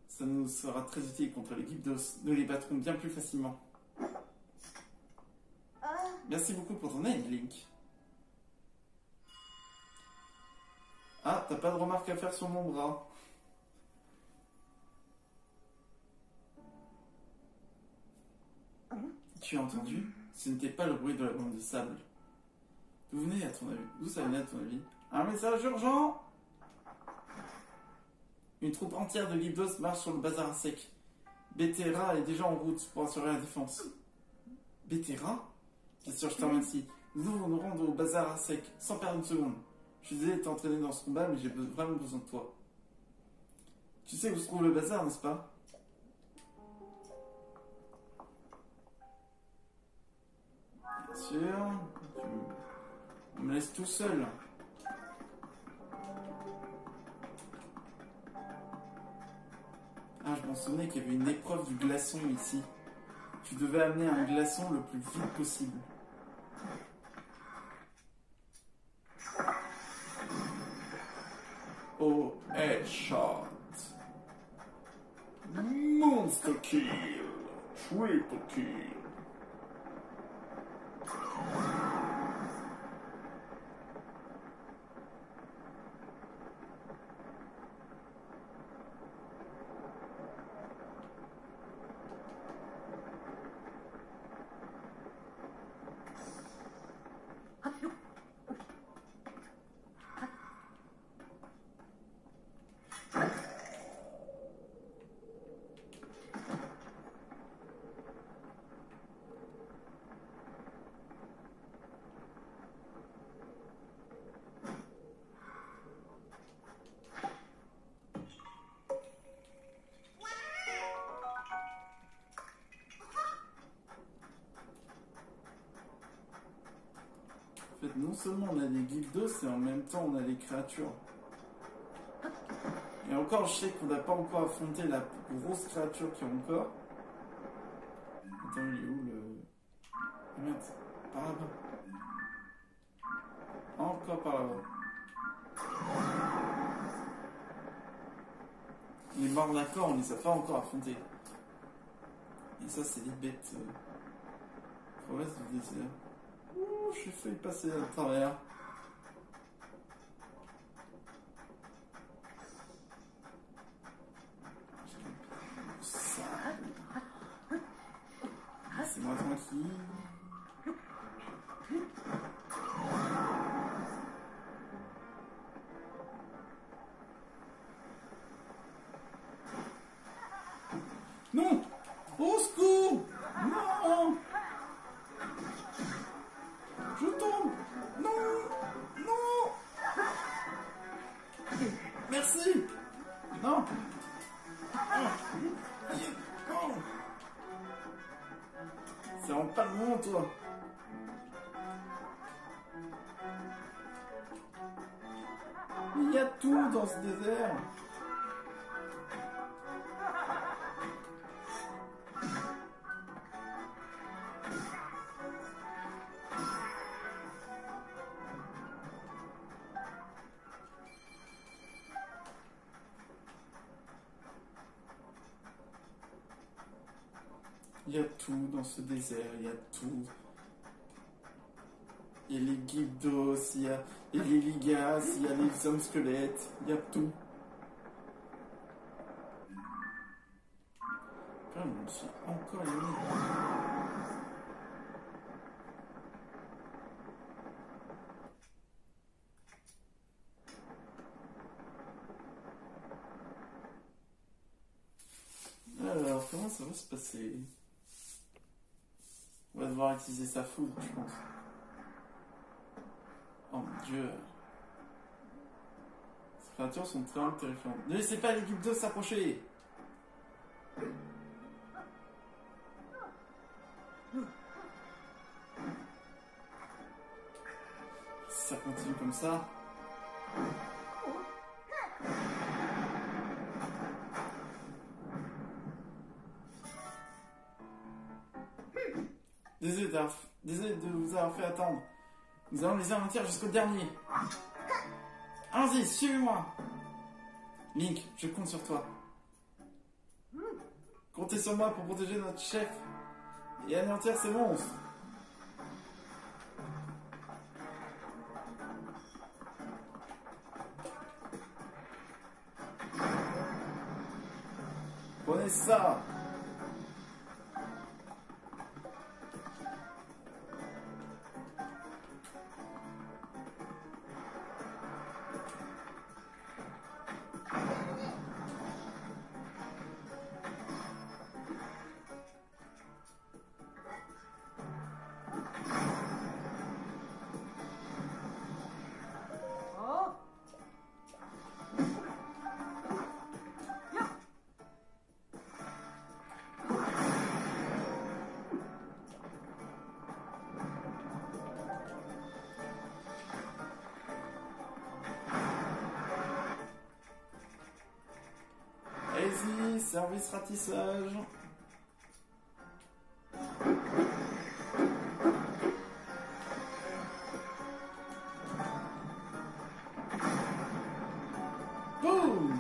Ça nous sera très utile contre les Gypdos. Nous les battrons bien plus facilement. Merci beaucoup pour ton aide, Link. Ah, t'as pas de remarque à faire sur mon bras. Tu as entendu? Ce n'était pas le bruit de la brume de sable. D'où venait à ton avis? D'où ça venait à ton avis? Un message urgent! Une troupe entière de Gypdos marche sur le bazar à sec. Bétéra est déjà en route pour assurer la défense. Bétéra? Bien sûr, je te remercie. Nous devons nous rendre au bazar à sec, sans perdre une seconde. Je suis désolé de t'entraîner dans ce combat, mais j'ai vraiment besoin de toi. Tu sais où se trouve le bazar, n'est-ce pas? Bien sûr. On me laisse tout seul. Ah, je m'en souvenais qu'il y avait une épreuve du glaçon ici. Tu devais amener un glaçon le plus vite possible. Oh, headshot. Monster kill. Triple kill. non seulement on a des guildos, et en même temps on a les créatures. Et encore, je sais qu'on n'a pas encore affronté la grosse créature qu'il y a encore. Attends, il est où le... Ah, merde, par là-bas. Encore par là-bas. Les morts d'accord, on les a pas encore affrontés. Et ça, c'est les bêtes. Promesse du désert. Ouh, j'ai failli passer à travers. Ça. Laissez-moi tranquille. Non! Au secours! Non! Je tombe! Non! Non! Merci! Non! Non! C'est vraiment pas le moment, toi! Il y a tout dans ce désert! Il y a tout dans ce désert, il y a tout. Il y a les guildos, il y a les ligas, il y a les hommes squelettes, il y a tout. Ah, je me suis encore éloigné. Alors, comment ça va se passer? On va devoir utiliser sa foudre, je pense. Oh mon dieu. Ces créatures sont très terrifiantes. Ne laissez pas les guildos s'approcher! Si ça continue comme ça... Désolé de vous avoir fait attendre. Nous allons les anéantir jusqu'au dernier. Allons-y, suivez-moi. Link, je compte sur toi. Comptez sur moi pour protéger notre chef et anéantir ces monstres. Prenez ça. Allez-y, service ratissage. Boum!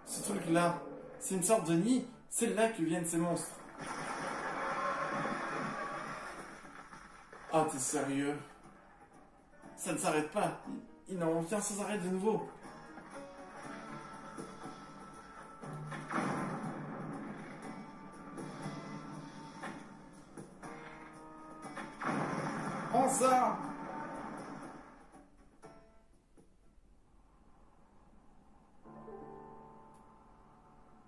Ce truc-là, c'est une sorte de nid. C'est là que viennent ces monstres. Ah, t'es sérieux? Ça ne s'arrête pas. Il en vient sans arrêt de nouveau. Prends ça!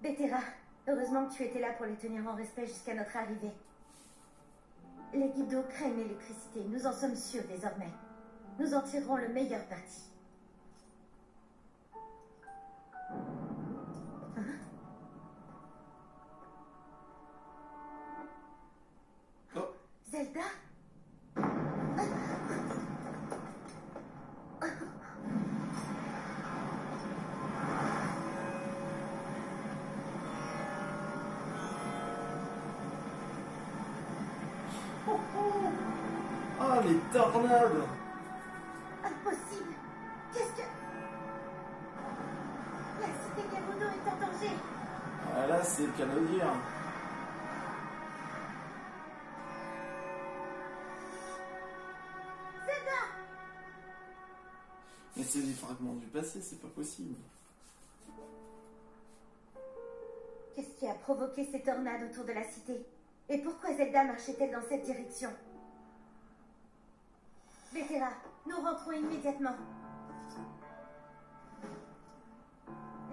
Bétéra, heureusement que tu étais là pour les tenir en respect jusqu'à notre arrivée. Les Guido craignent l'électricité, nous en sommes sûrs désormais. Nous en tirerons le meilleur parti. Oh, Zelda? ah, les tornades! Impossible! Qu'est-ce que... La cité Gerudo est en danger! Ah, là, c'est le cas de le dire. Zelda! Mais c'est des fragments du passé, c'est pas possible. Qu'est-ce qui a provoqué ces tornades autour de la cité? Et pourquoi Zelda marchait-elle dans cette direction? Bétera, nous rentrons immédiatement.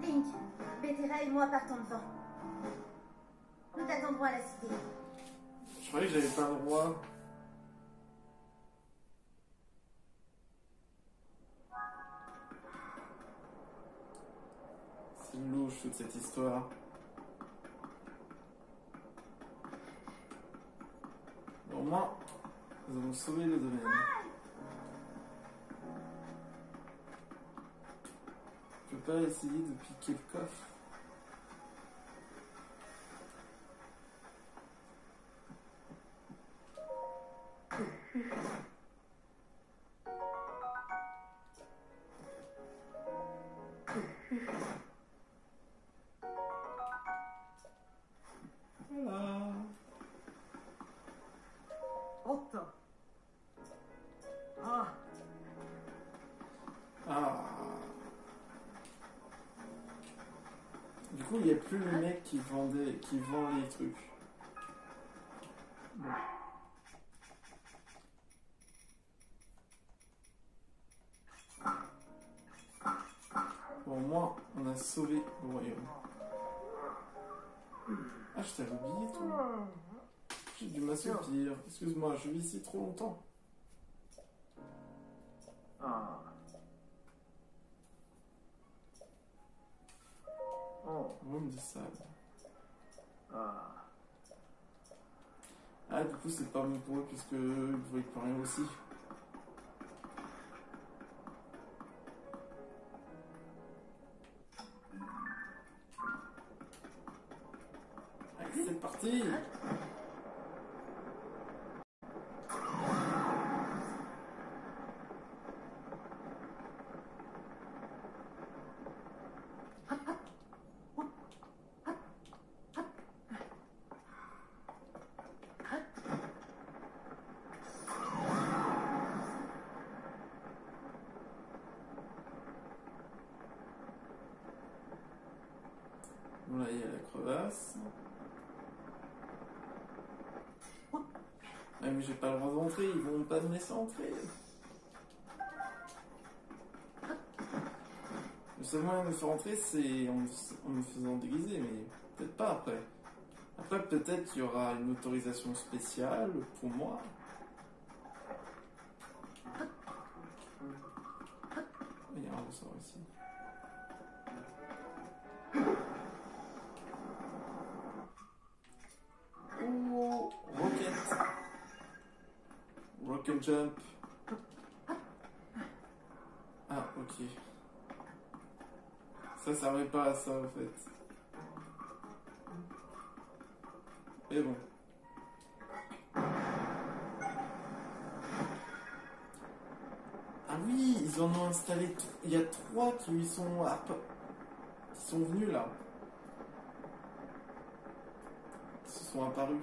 Link, Bétera et moi partons devant. Nous t'attendrons à la cité. Je croyais que j'avais pas le droit. C'est louche toute cette histoire. Au moins, nous avons sauvé le domaine. Je peux pas essayer de piquer le coffre. Voilà. Otto. Ah, Ah. Du coup, il n'y a plus le mec qui vend les trucs. Bon. Bon, au moins, on a sauvé le royaume. Ah, je t'avais oublié, toi. J'ai dû m'assoupir. Excuse-moi, je vis ici trop longtemps. Ah. Oh. Moi, me dit ça. Ah. Ah, du coup, c'est pas bon pour eux, puisque ils voient plus rien aussi. Allez, c'est parti! Bon, là, il y a la crevasse. Ah, mais j'ai pas le droit d'entrer, ils vont pas me laisser entrer. Le seul moyen de me faire entrer, c'est en me faisant déguiser, mais peut-être pas après. Après, peut-être qu'il y aura une autorisation spéciale pour moi. Il y a un ressort ici. Oh, rocket. Rocket jump. Ah, ok. Ça servait pas à ça, en fait. Mais bon. Ah oui, ils en ont installé... Il y a 3 qui sont venus, là. Ils se sont apparus.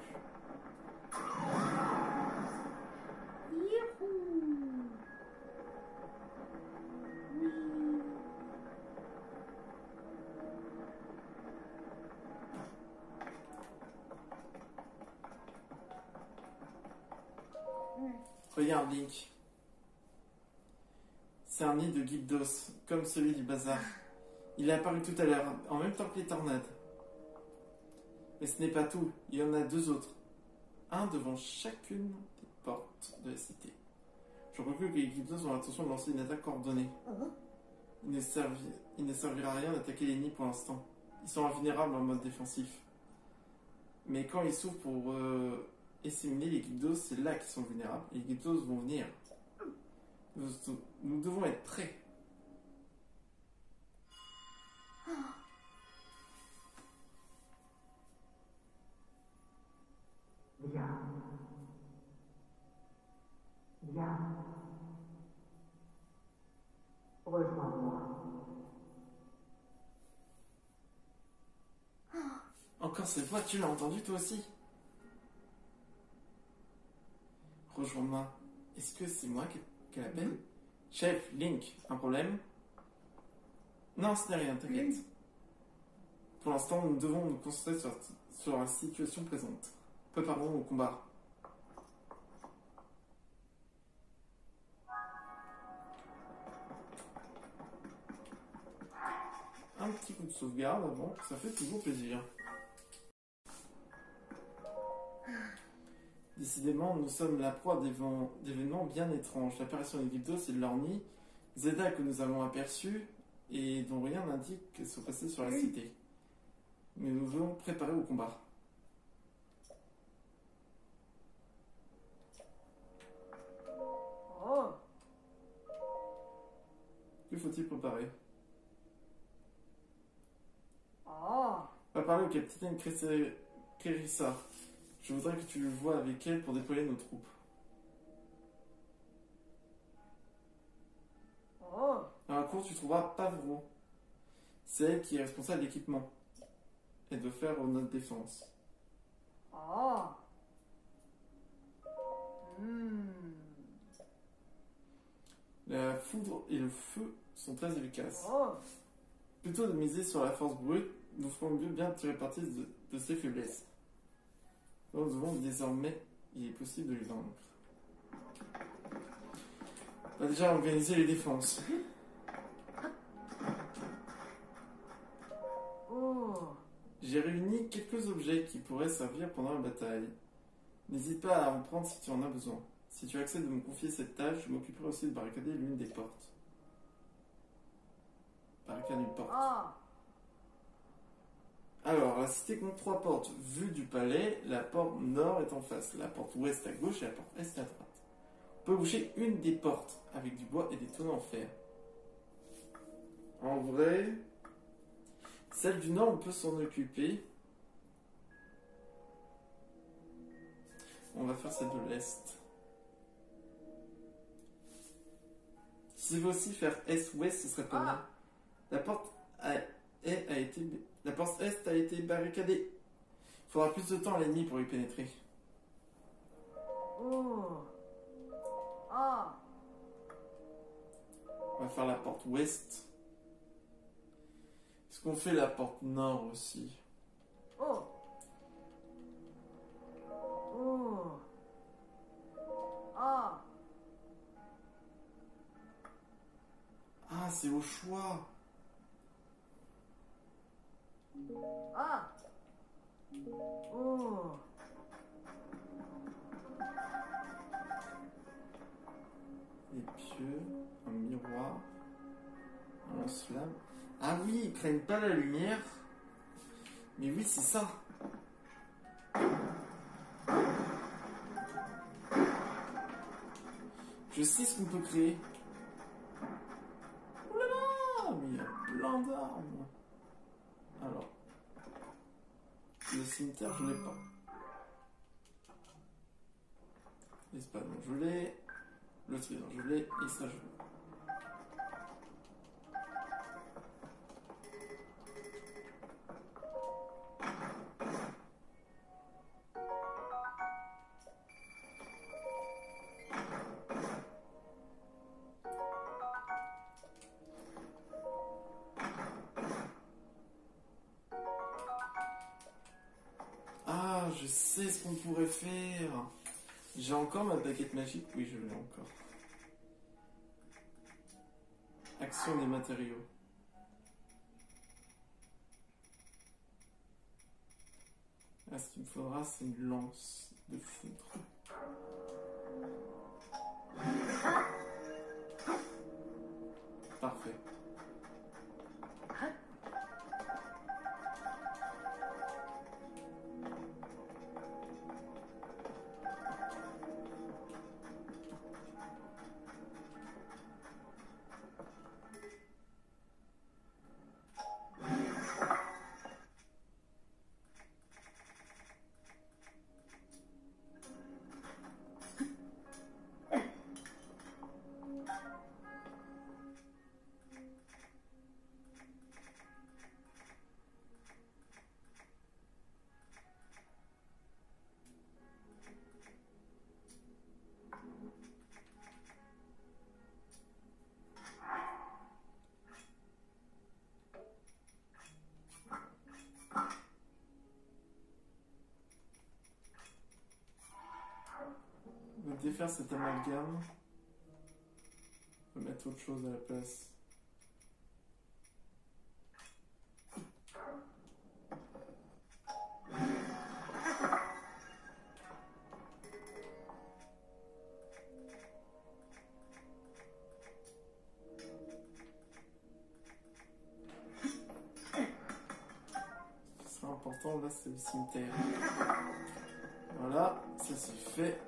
Regarde, Link. C'est un nid de Gypdos, comme celui du bazar. Il est apparu tout à l'heure, en même temps que les tornades. Mais ce n'est pas tout, il y en a 2 autres. un devant chacune des portes de la cité. Je conclus que les Glyptos ont l'intention de lancer une attaque coordonnée. Oh. Il ne servira à rien d'attaquer les nids pour l'instant. Ils sont invulnérables en mode défensif. Mais quand ils s'ouvrent pour éliminer les Glyptos, c'est là qu'ils sont vulnérables. Et les Glyptos vont venir. Nous devons être prêts. Viens. Viens. Rejoins-moi. Encore cette voix, tu l'as entendue toi aussi? Rejoins-moi. Est-ce que c'est moi qui l'appelle? Chef, Link, un problème? Non, ce n'est rien, t'inquiète. Pour l'instant, nous devons nous concentrer sur la situation présente. Préparons au combat. Un petit coup de sauvegarde avant, ça fait toujours plaisir. Décidément, nous sommes la proie d'événements bien étranges. L'apparition des Glyptos et de leur nid, Zeda que nous avons aperçu et dont rien n'indique qu'elles soient passées sur la cité. Mais nous devons préparer au combat. Oh. Que faut-il préparer? Oh. On va parler au capitaine Kerissa. Je voudrais que tu le vois avec elle pour déployer nos troupes. Oh. Dans la cour, tu trouveras Pavro. C'est elle qui est responsable de l'équipement. Elle doit faire notre défense. Oh. La foudre et le feu sont très efficaces. Oh. Plutôt de miser sur la force brute, nous ferons mieux bien de tirer parti de ses faiblesses. Nous devons désormais, il est possible de les vaincre. On va déjà organiser les défenses. Oh. J'ai réuni quelques objets qui pourraient servir pendant la bataille. N'hésite pas à en prendre si tu en as besoin. Si tu acceptes de me confier cette tâche, je m'occuperai aussi de barricader l'une des portes. Barricade une porte. Oh. Alors, la cité compte 3 portes. Vue du palais, la porte nord est en face, la porte ouest à gauche et la porte est à droite. On peut boucher une des portes avec du bois et des tonneaux en fer. En vrai, celle du nord, on peut s'en occuper. On va faire celle de l'est. Si je veux aussi faire est-ouest, ce serait pas mal. La porte est a été barricadée. Il faudra plus de temps à l'ennemi pour y pénétrer. Oh. Oh. On va faire la porte ouest. Est-ce qu'on fait la porte nord aussi? Oh. Oh. Ah. Ah, c'est au choix. Ah. Oh. Des pieux, un miroir, un lance-flamme. Ah oui, ils craignent pas la lumière. Mais oui, c'est ça. Je sais ce qu'on peut créer. Oh là là, mais il y a plein d'armes. Alors, le cimetière, je l'ai pas. L'espadon, je l'ai. Le trident, je l'ai. Et ça, je l'ai. Ah, je sais ce qu'on pourrait faire. J'ai encore ma baguette magique. Oui, je l'ai encore. Action des matériaux. Là, ce qu'il me faudra, c'est une lance. de foutre. Parfait. On va défaire cet amalgame. On va mettre autre chose à la place. Ce qui sera important là, c'est le cimetière. Voilà, ça c'est fait.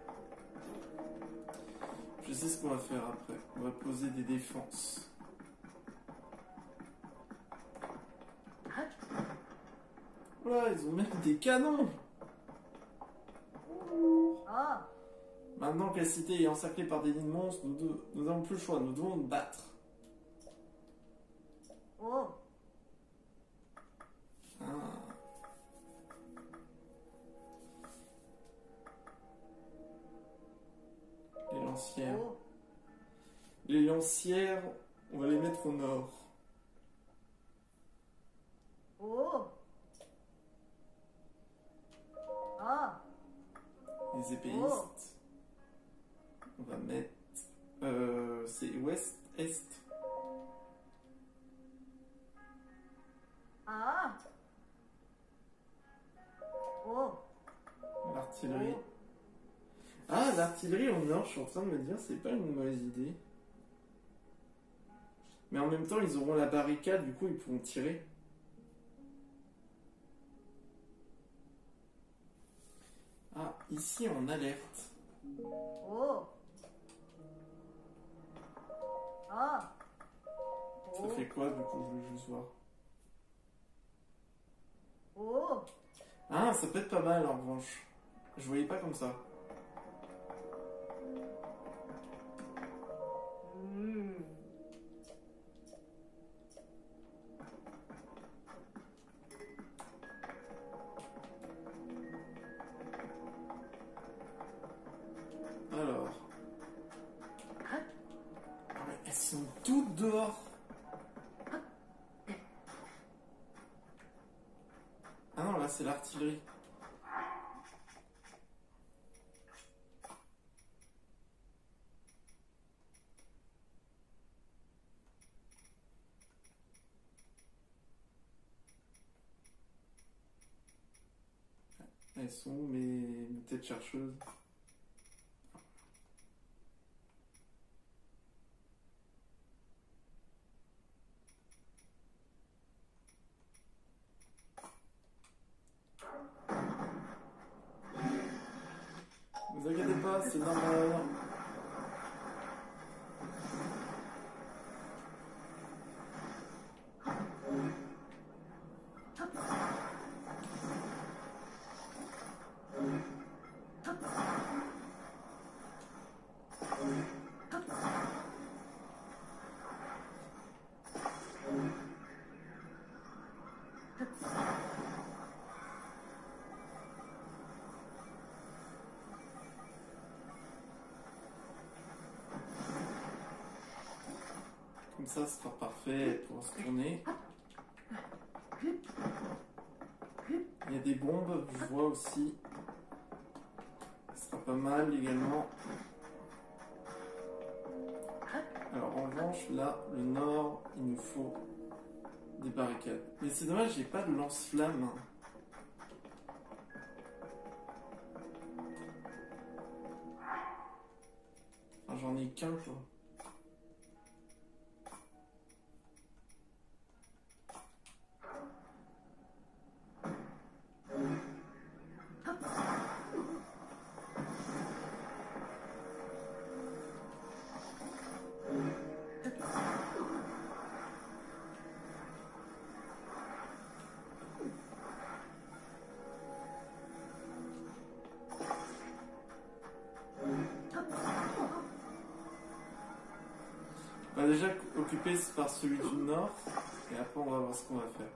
Je sais ce qu'on va faire après. On va poser des défenses. Voilà, ils ont même des canons. Ah. Maintenant que la cité est encerclée par des nids de monstres, nous n'avons plus le choix, nous devons nous battre. Oh. Ah. Les lancières. Oh. Les lancières, on va les mettre au nord. Oh. Ah. Les épéistes, on va mettre... c'est ouest-est. Ah. Oh. L'artillerie. Ah, l'artillerie au nord, je suis en train de me dire, c'est pas une mauvaise idée. Mais en même temps, ils auront la barricade, du coup, ils pourront tirer. Ah, ici, en alerte. Oh. Ah. Ça Oh. fait quoi, du coup, je veux juste voir. Oh. Ah, ça peut être pas mal, en revanche. Je voyais pas comme ça. Hmm. Alors. Ah ouais, elles sont toutes dehors. Ah non, là, c'est l'artillerie. Elles sont où mes têtes chercheuses? Vous inquiétez pas, c'est normal. Comme ça, ce sera parfait pour se tourner. Il y a des bombes, je vois aussi. Ce sera pas mal également. Alors en revanche, là, le nord, il nous faut des barricades. Mais c'est dommage, j'ai pas de lance-flamme. j'en ai qu'un, quoi. On va déjà occuper par celui du nord, et après on va voir ce qu'on va faire.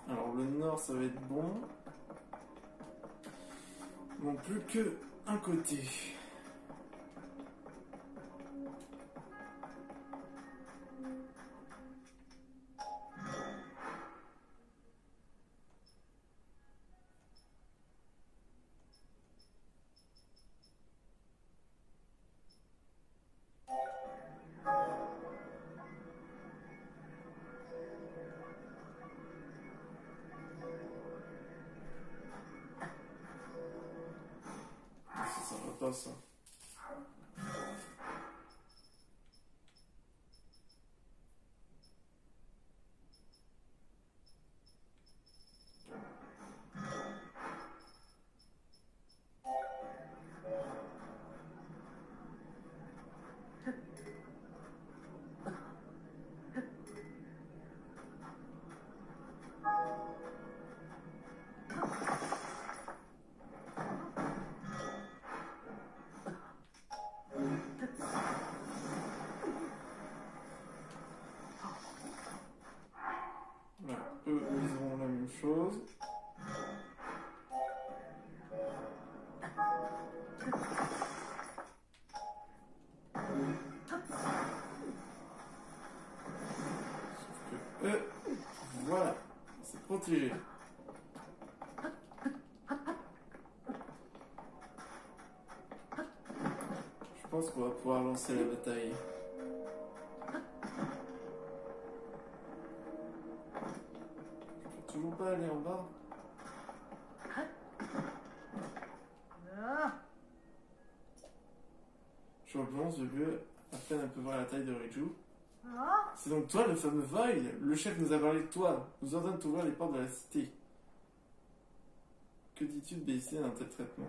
Alors le nord ça va être bon. Non plus que un côté. Ça va pas ça. Voilà, eux ils auront la même chose. Sauf que eux, voilà, c'est protégé. Je pense qu'on va pouvoir lancer la bataille. Je peux toujours pas aller en bas. Ah. Je replonge de lieu à peine un peu voir la taille de Riju. Ah. C'est donc toi le fameux Void. Le chef nous a parlé de toi. Nous ordonne d'ouvrir les portes de la cité. Que dis-tu de baisser d'un tel traitement?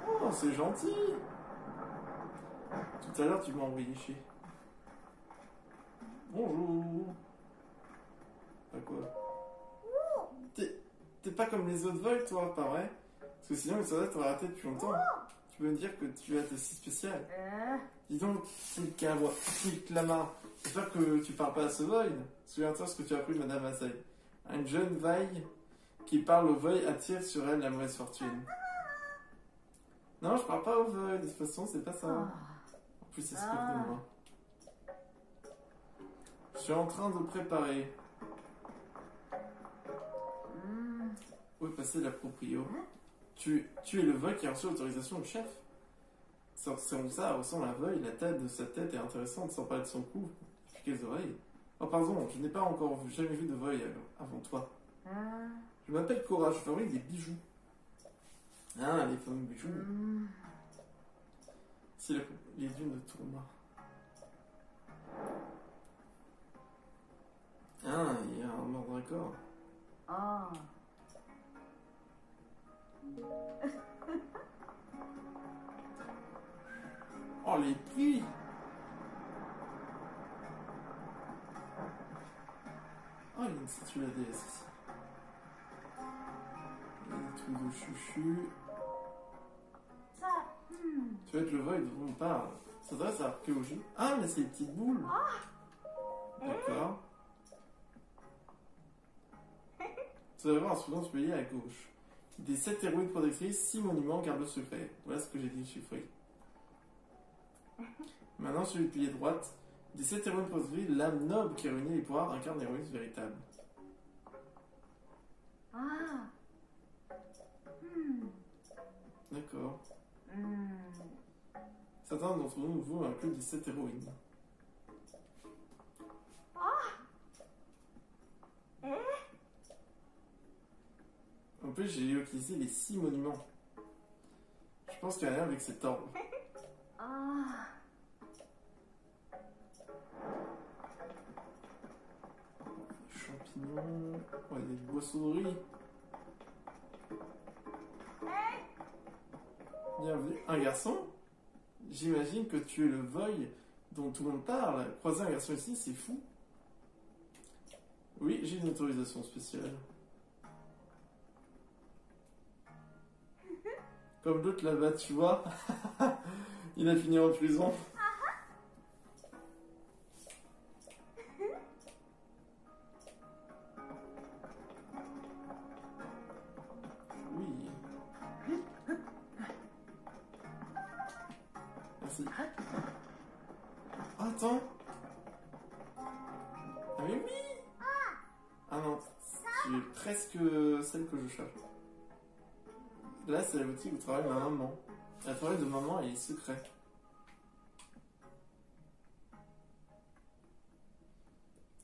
Oh, c'est gentil. Tout à l'heure, tu m'as envoyé chier. Bonjour. Pas quoi? T'es pas comme les autres Void, toi, pas vrai? Parce que sinon, le soldat t'aurait raté depuis longtemps. Tu peux me dire que tu es si spécial. Dis donc, Phil Lamar, j'espère que tu parles pas à ce Void. Souviens-toi ce que tu as appris, Madame Asai. Une jeune Vaille qui parle au Void attire sur elle la mauvaise fortune. Non, je parle pas au Void, de toute façon, c'est pas ça. En plus, c'est ce qu'il y a de moi. Je suis en train de préparer. Où est passé la proprio? Tu es le Void qui a reçu l'autorisation du chef. Ça ressemble à un Void, la tête de sa tête est intéressante sans parler de son cou. Puis les oreilles. Oh pardon, je n'ai pas encore jamais vu de Void avant toi. Je m'appelle Cora, je fabrique des bijoux. Ah, les fameux bijoux. C'est les dunes de Tourma. Ah, il y a un mort d'accord. Ah. Oh, les prix! Oh, il y a une statue de la déesse ici. Il y a des trucs de chouchou. Ça. Tu vas être le Void dont on parle. Ça s'adresse à l'archéologie. Ah, mais c'est les petites boules! D'accord. Tu vas voir un souvent suppléé à gauche. Des 7 héroïnes protectrices, 6 monuments gardent le secret. Voilà ce que j'ai dit chiffré. Maintenant, sur le pilier droite, des 7 héroïnes protectrices, l'âme noble qui réunit les pouvoirs incarne l'héroïne véritable. Ah. D'accord. Certains d'entre nous vont inclure 17 héroïnes. En plus, j'ai utilisé les 6 monuments. Je pense qu'il y a rien avec cet ordre. Ah. Champignons. Ouais, il y a des boissons de riz. Bienvenue. Un garçon? J'imagine que tu es le Voy dont tout le monde parle. Croiser un garçon ici, c'est fou. Oui, j'ai une autorisation spéciale. Comme l'autre là-bas, tu vois. Il a fini en prison. Oui. Merci. Ah, attends. Ah mais oui. Ah non, c'est presque celle que je cherche. Là, c'est la boutique où travaille ma maman. La travail de maman est secret.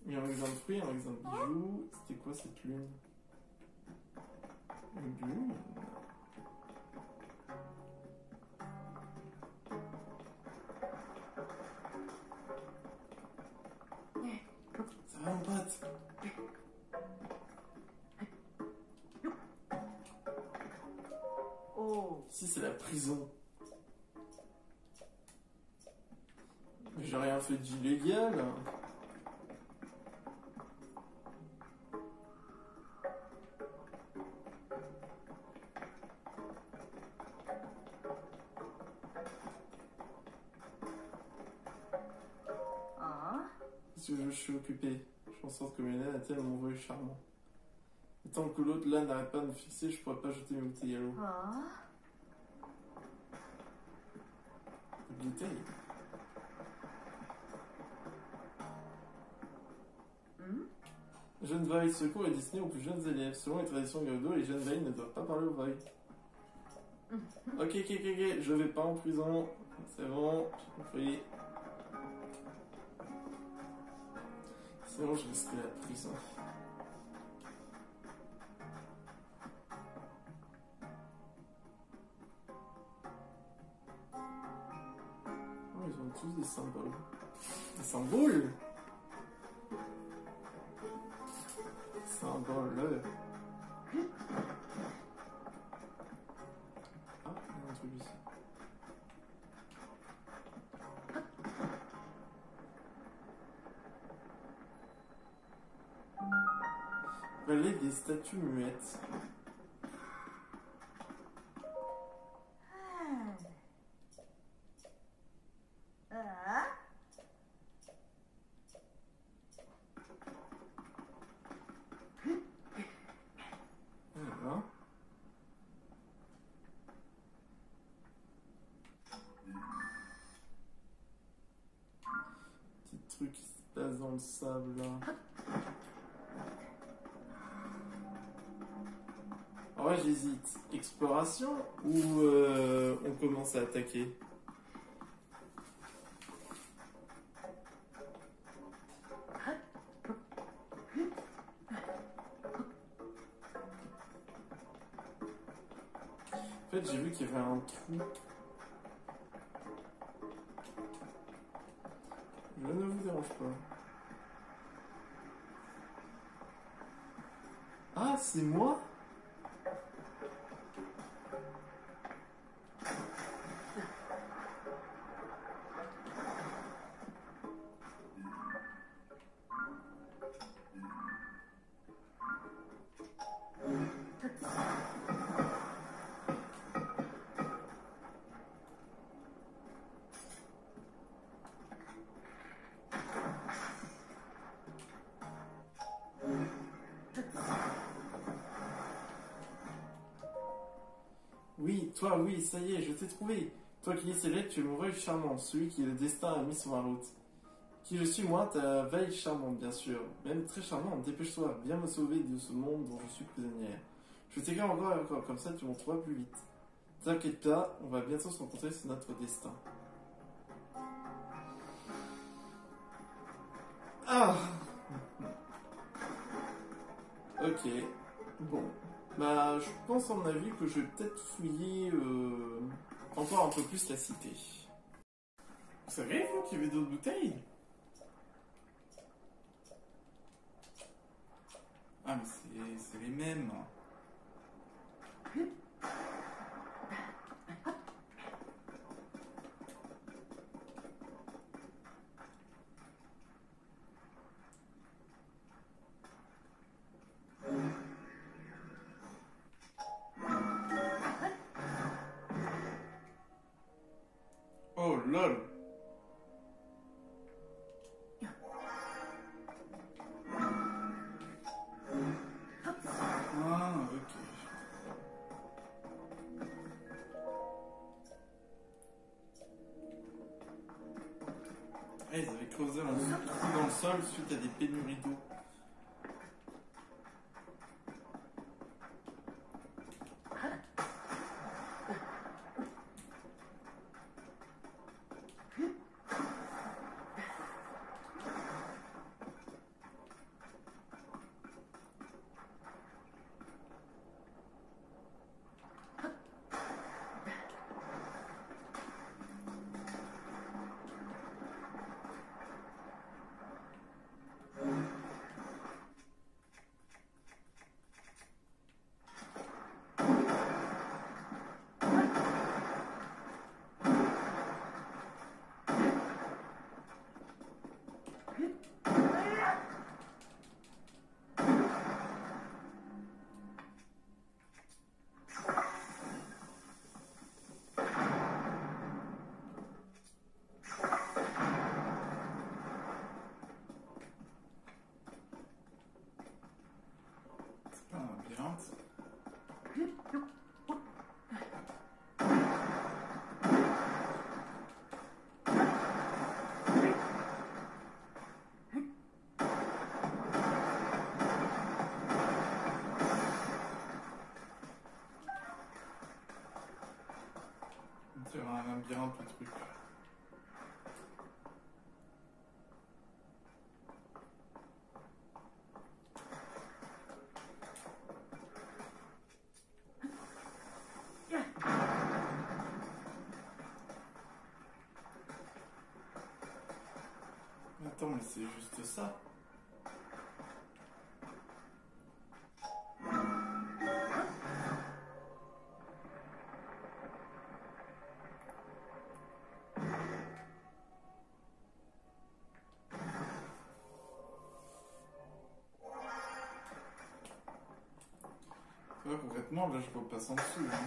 Il y a un magasin de fruits, un magasin de bijoux. C'était quoi cette lune? Une lune? Ça va mon pote? Oh. Ici c'est la prison. Mais j'ai rien fait d'illégal. Ah. Parce que je suis occupé. Je fais en sorte que Mélène a tellement envoyé charmant. Et tant que l'autre là n'arrête pas de me fixer, je pourrais pas jeter mes bouteilles à l'eau. Ah. Des bouteilles. Jeune veille, secours est destiné aux plus jeunes élèves. Selon les traditions Gerudo, les jeunes veilles ne doivent pas parler aux veilles. Ok, je vais pas en prison. C'est bon, j'ai compris. Sinon, je risquerai la prison. Oh, ils ont tous des symboles. Des symboles? Symbole. Ah, il y a un truc ici. Palais des statues muettes. Ah. Voilà. Petit truc qui se passe dans le sable là. En vrai, j'hésite. Exploration ou on commence à attaquer? En fait, j'ai vu qu'il y avait un trou. Je ne vous dérange pas. Ah, c'est moi? Oui, toi, oui, ça y est, je t'ai trouvé. Toi qui es célèbre, tu es mon veille charmant, celui qui le destin a mis sur ma route. Qui je suis, moi, ta veille charmante, bien sûr. Même très charmante, dépêche-toi, viens me sauver de ce monde dont je suis prisonnière. Je t'écris encore et encore, comme ça tu m'en trouveras plus vite. T'inquiète pas, on va bientôt se rencontrer sur notre destin. Ah! Ok, bon. Bah, je pense, à mon avis, que je vais peut-être fouiller encore un peu plus la cité. Vous savez, vous, qu'il y avait d'autres bouteilles? Ah, mais c'est les mêmes. Oh lol. Ah, ok. Ah, ils avaient creusé un trou dans le sol suite à des pénuries d'eau. C'est pas un labyrinthe. C'est un labyrinthe, le truc. Mais attends, mais c'est juste ça. Ouais, concrètement, là, je repasse en dessous. Hein.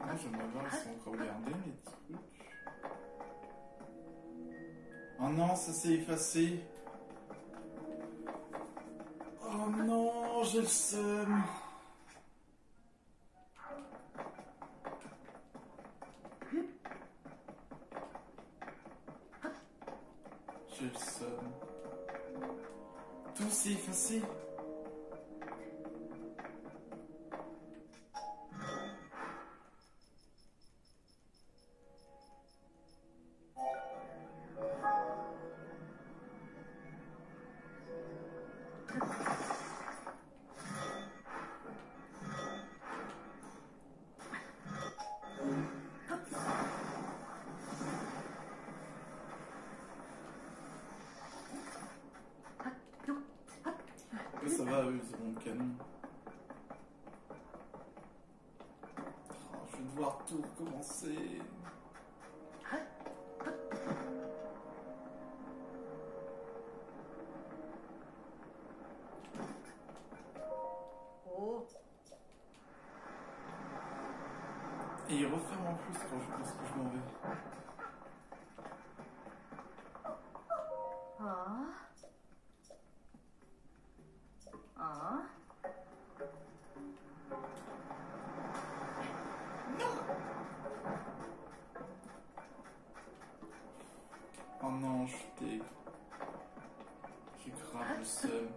Ah, j'aimerais voir, ils sont encore regardés, mes trucs. Oh non, ça s'est effacé. Oh non, j'ai le seum. J'ai le seum. Tout s'est effacé. Mais ça va, eux, ils auront le canon. Oh, je vais devoir tout recommencer. Oh. Et il referme en plus quand je pense que je m'en vais. Ah. Ah. Oh non, je suis deg. J'ai grave le seum.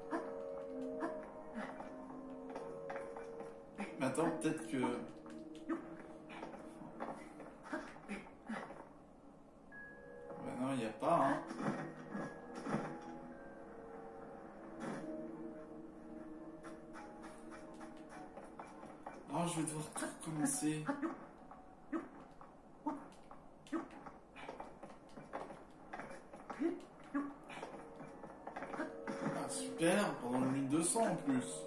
Mais attends, peut-être que... Bah non, il n'y a pas, hein. Oh, je vais devoir tout recommencer. Ah, super, pendant le 1200 en plus.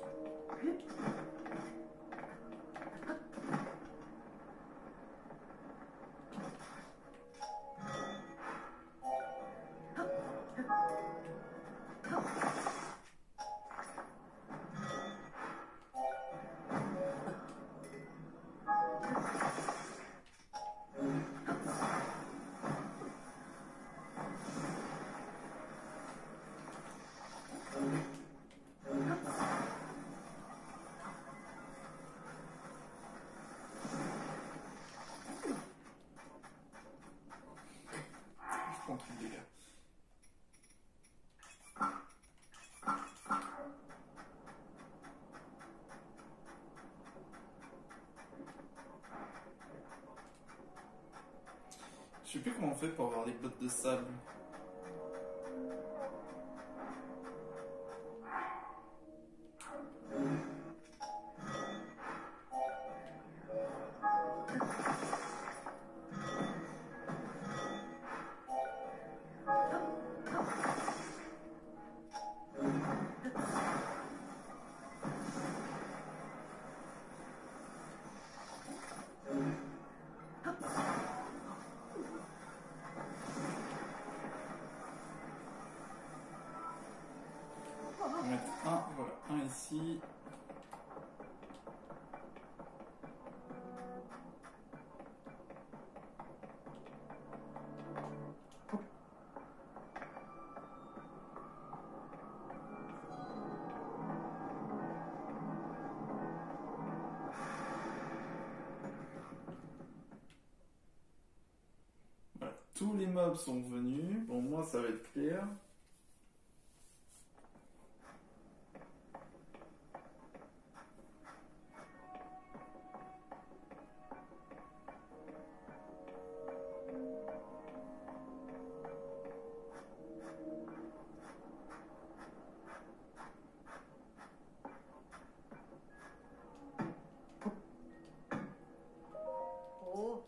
Je prends tout le dégât. Je sais plus comment on fait pour avoir les bottes de sable. On va mettre un, voilà, un ici. Voilà, tous les mobs sont venus. Bon, moi, ça va être clair. Oh.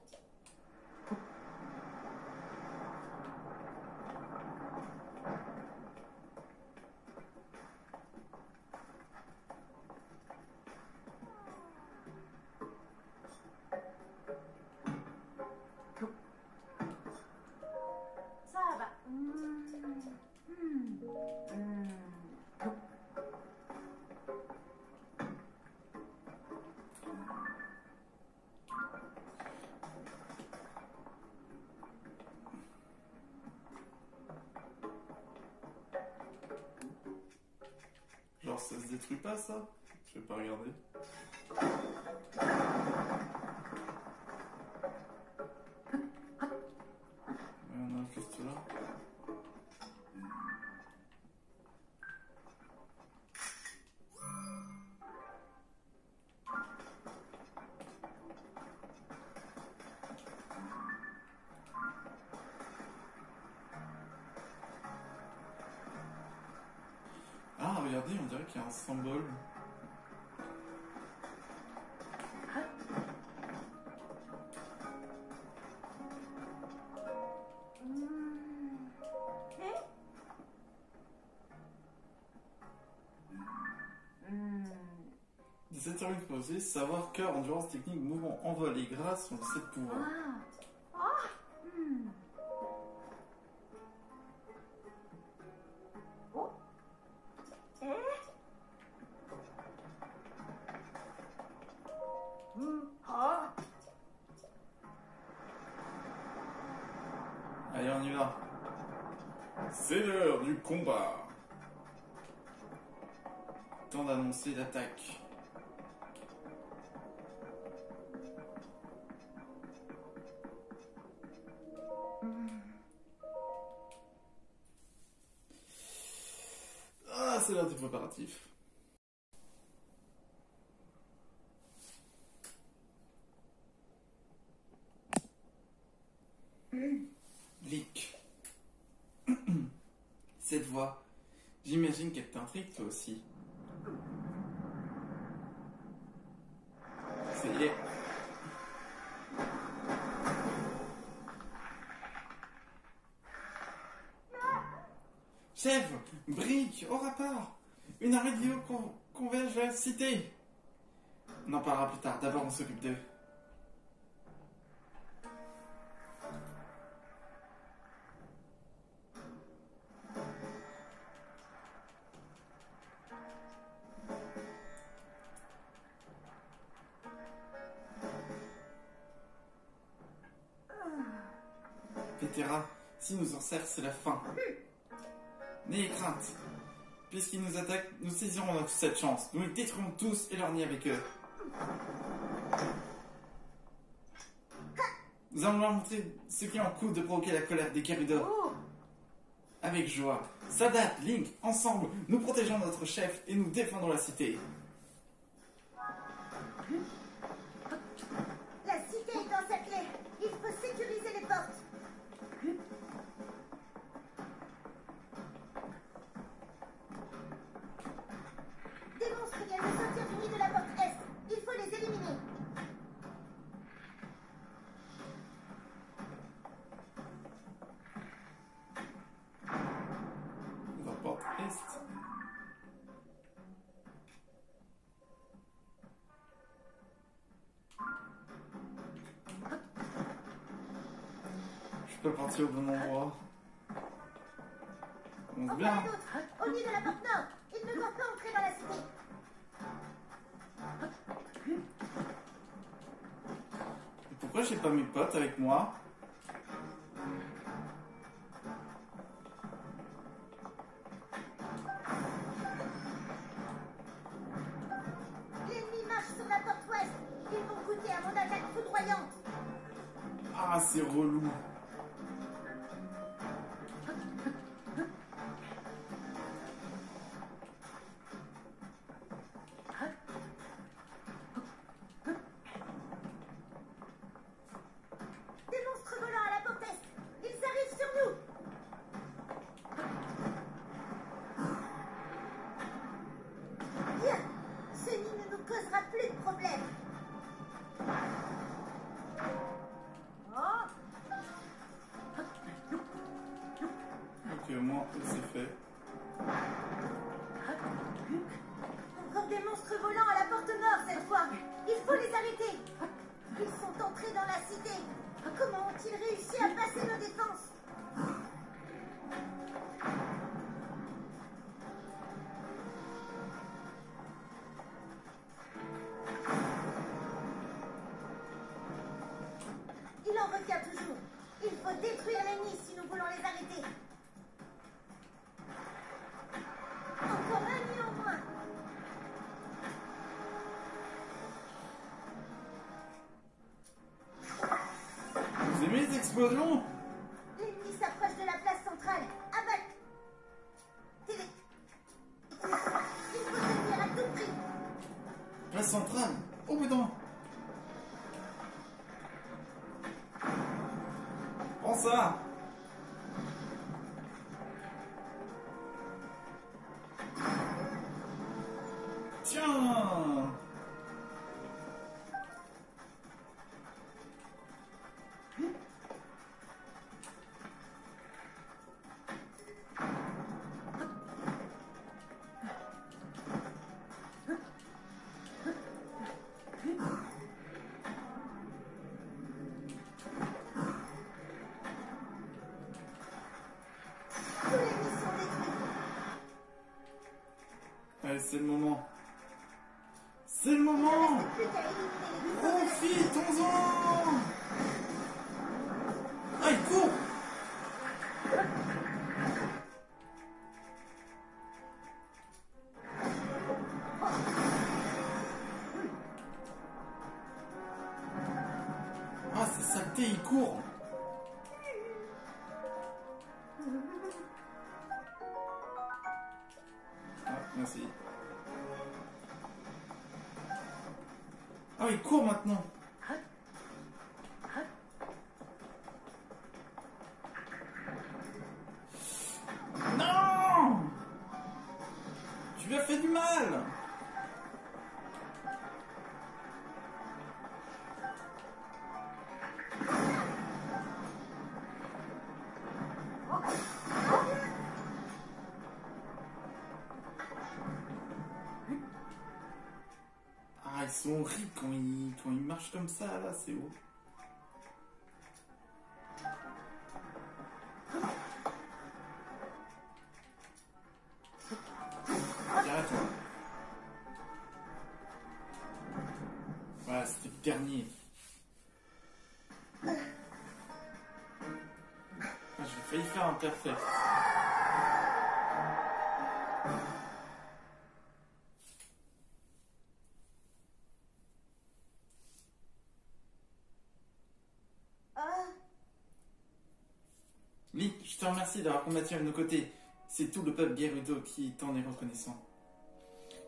Ça va. Genre, ça se détruit pas, ça? Je vais pas regarder. On a juste là. Ah, regardez, on dirait qu'il y a un symbole. Eh? 17h exposé, savoir cœur, endurance technique, mouvement, envol et grâce sont les 7 pouvoirs. Ah. Ah. Oh. Eh? Ah. C'est l'heure du combat. Temps d'annoncer l'attaque. Ah, c'est l'heure du préparatif. Lick. Cette voix, j'imagine qu'elle t'intrigue toi aussi. Ça y est. Chef, Brick, au rapport. Une armée de Léo converge vers la cité. On en parlera plus tard, d'abord on s'occupe d'eux. Vétéra, si nous en sert, c'est la fin. N'ayez crainte. Puisqu'ils nous attaquent, nous saisirons cette chance. Nous les détruirons tous et leur nid avec eux. Nous allons leur montrer ce qui en coûte de provoquer la colère des Gerudo. Avec joie. Sadat, Link, ensemble, nous protégeons notre chef et nous défendons la cité. La cité est encerclée. Il faut sécuriser les portes. Des monstres viennent de sortir du nid de la porte est. Il faut les éliminer. La porte est. Je peux partir au bon endroit. Ça commence Enfin bien. d'autres, au nid de la porte nord. Ils ne doivent pas entrer dans la cité. Et pourquoi j'ai pas mes potes avec moi? L'ennemi marche sur la porte ouest. Ils vont goûter à mon attaque foudroyante. Ah, c'est relou. Des monstres volants à la porte est. Ils arrivent sur nous. Bien. Ce nid ne nous causera plus de problèmes. Ok, moi, c'est fait. Encore des monstres volants à la porte nord cette fois. Il faut les arrêter. Ils sont entrés dans la cité. Comment ont-ils réussi à passer nos défenses? Il en revient toujours. Il faut détruire l'ennemi si nous voulons les arrêter. Encore un nid en moins. Vous aimez les explosions? L'ennemi s'approche de la place centrale. Abattre. Il faut tenir à tout prix. Place centrale. Oh putain. Prends ça. Tiens. Tous les nids sont détruits. Allez, c'est le moment. C'est le moment. Plus qu'à éliminer les nids. Profitons-en. Ah, il court. cours. Ah, merci. Ah, il court maintenant. Non! Tu lui as fait du mal. Ah, ils sont horribles quand ils marchent comme ça, là, c'est haut. Arrête-toi. Voilà, c'était le dernier. Ah, j'ai failli faire un perfect. Link, je te remercie d'avoir combattu à nos côtés. C'est tout le peuple Gerudo qui t'en est reconnaissant.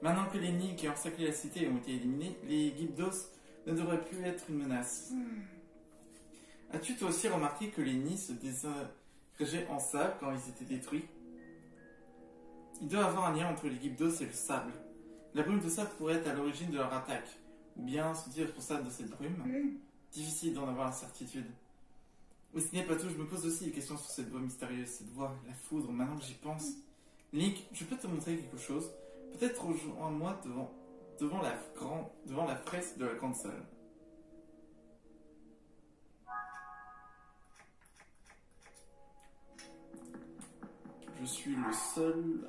Maintenant que les Nids qui ont encerclé la cité ont été éliminés, les Gypdos ne devraient plus être une menace. As-tu toi aussi remarqué que les Nids se désagrégeaient en sable quand ils étaient détruits? Il doit y avoir un lien entre les Gypdos et le sable. La brume de sable pourrait être à l'origine de leur attaque. Ou bien sont-ils responsables de cette brume? Difficile d'en avoir la certitude. Mais ce n'est pas tout, je me pose aussi des questions sur cette voix mystérieuse, cette voix, la foudre, maintenant que j'y pense. Link, je peux te montrer quelque chose? Peut-être rejoins-moi devant la fresque de la grande salle. Je suis le seul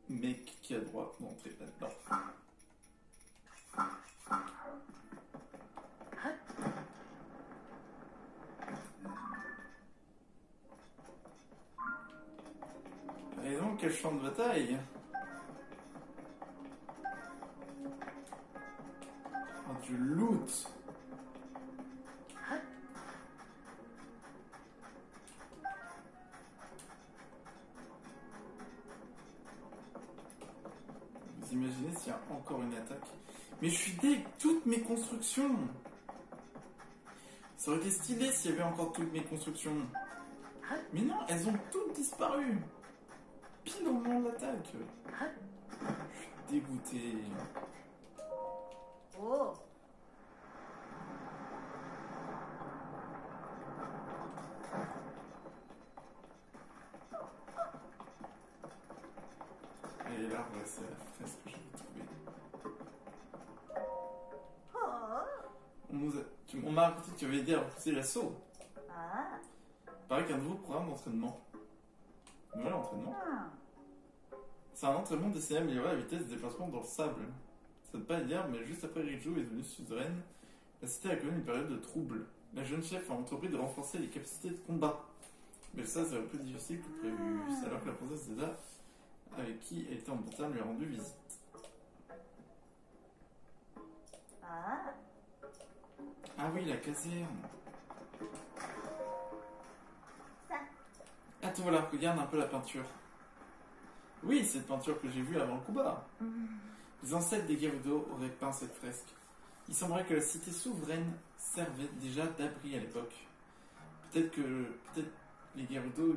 mec qui a droit d'entrer là-dedans. Et donc, quel champ de bataille! Oh, du loot! Vous imaginez s'il y a encore une attaque? Mais je suis deg toutes mes constructions! Ça aurait été stylé s'il y avait encore toutes mes constructions. Mais non, elles ont toutes disparu! Pile au moment de l'attaque! Je suis dégoûté. Oh. Et là, ouais, c'est la fresque que j'ai retrouvée. On m'a raconté que tu avais aidé à repousser l'assaut. Ah. Il paraît qu'un nouveau programme d'entraînement. Nouvel entraînement. Ah. C'est un entraînement destiné à améliorer la vitesse de déplacement dans le sable. Ça ne pas dire, mais juste après Riju est devenue suzeraine, la cité a connu une période de trouble. La jeune chef a entrepris de renforcer les capacités de combat. Mais ça, c'est un peu difficile que prévu. C'est alors que la princesse Zelda, avec qui elle était en bataille, lui a rendu visite. Ah. Ah oui, la caserne. Ça. Ah, te voilà, regarde un peu la peinture. Oui, cette peinture que j'ai vue avant le combat. Les ancêtres des Gerudo auraient peint cette fresque. Il semblerait que la cité souveraine servait déjà d'abri à l'époque. Peut-être les Gerudo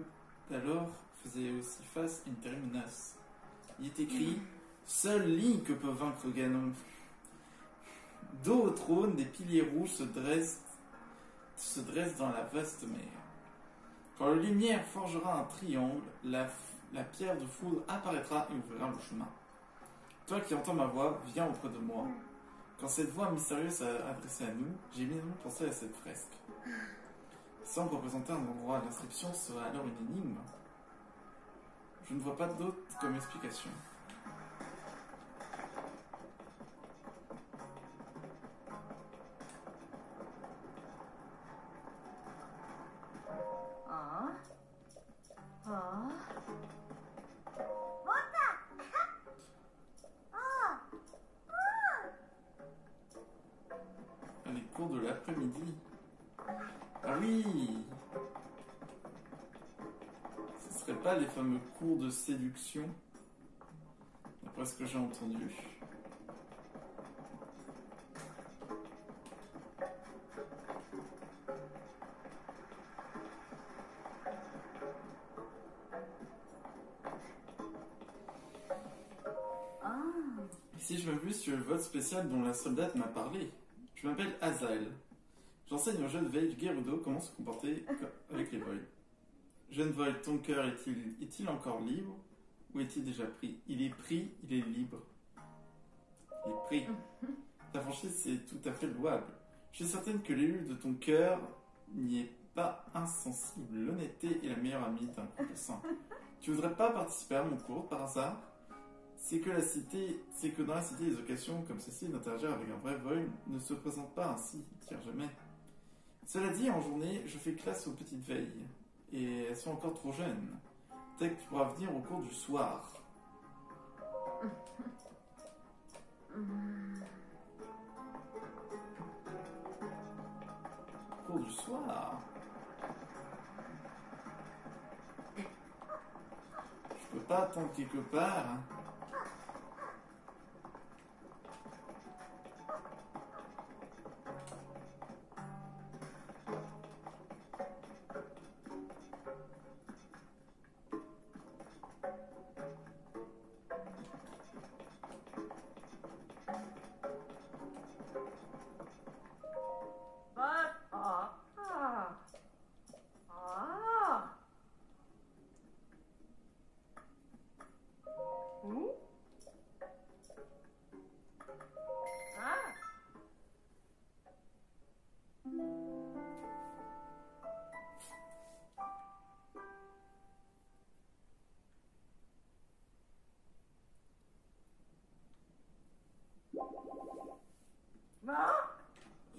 d'alors faisaient aussi face à une terrible menace. Il est écrit « Seul Link peut vaincre Ganon ». Dos au trône, des piliers rouges se dressent dans la vaste mer. Quand la lumière forgera un triangle, la pierre de foudre apparaîtra et ouvrira le chemin. Toi qui entends ma voix, viens auprès de moi. Quand cette voix mystérieuse s'est adressée à nous, j'ai immédiatement pensé à cette fresque. Semble représenter un endroit, l'inscription serait alors une énigme. Je ne vois pas d'autre comme explication. Ah. Ah. À les cours de l'après-midi. serait pas les fameux cours de séduction, d'après ce que j'ai entendu. Ici, je m'appuie sur le vote spécial dont la soldate m'a parlé. Je m'appelle Azael. J'enseigne aux jeunes veilles du Gerudo comment se comporter avec les vols. Jeune vol, ton cœur est-il encore libre ou est-il déjà pris? Il est pris, il est libre. Il est pris. Ta franchise, c'est tout à fait louable. Je suis certaine que l'élu de ton cœur n'y est pas insensible. L'honnêteté est la meilleure amie d'un couple sain. Tu voudrais pas participer à mon cours par hasard? C'est que dans la cité, les occasions comme ceci d'interagir avec un vrai vol ne se présentent pas ainsi, car jamais. Cela dit, en journée, je fais classe aux petites veilles, et elles sont encore trop jeunes. Peut-être que tu pourras venir au cours du soir. Cours du soir. Je peux pas attendre quelque part. Hein.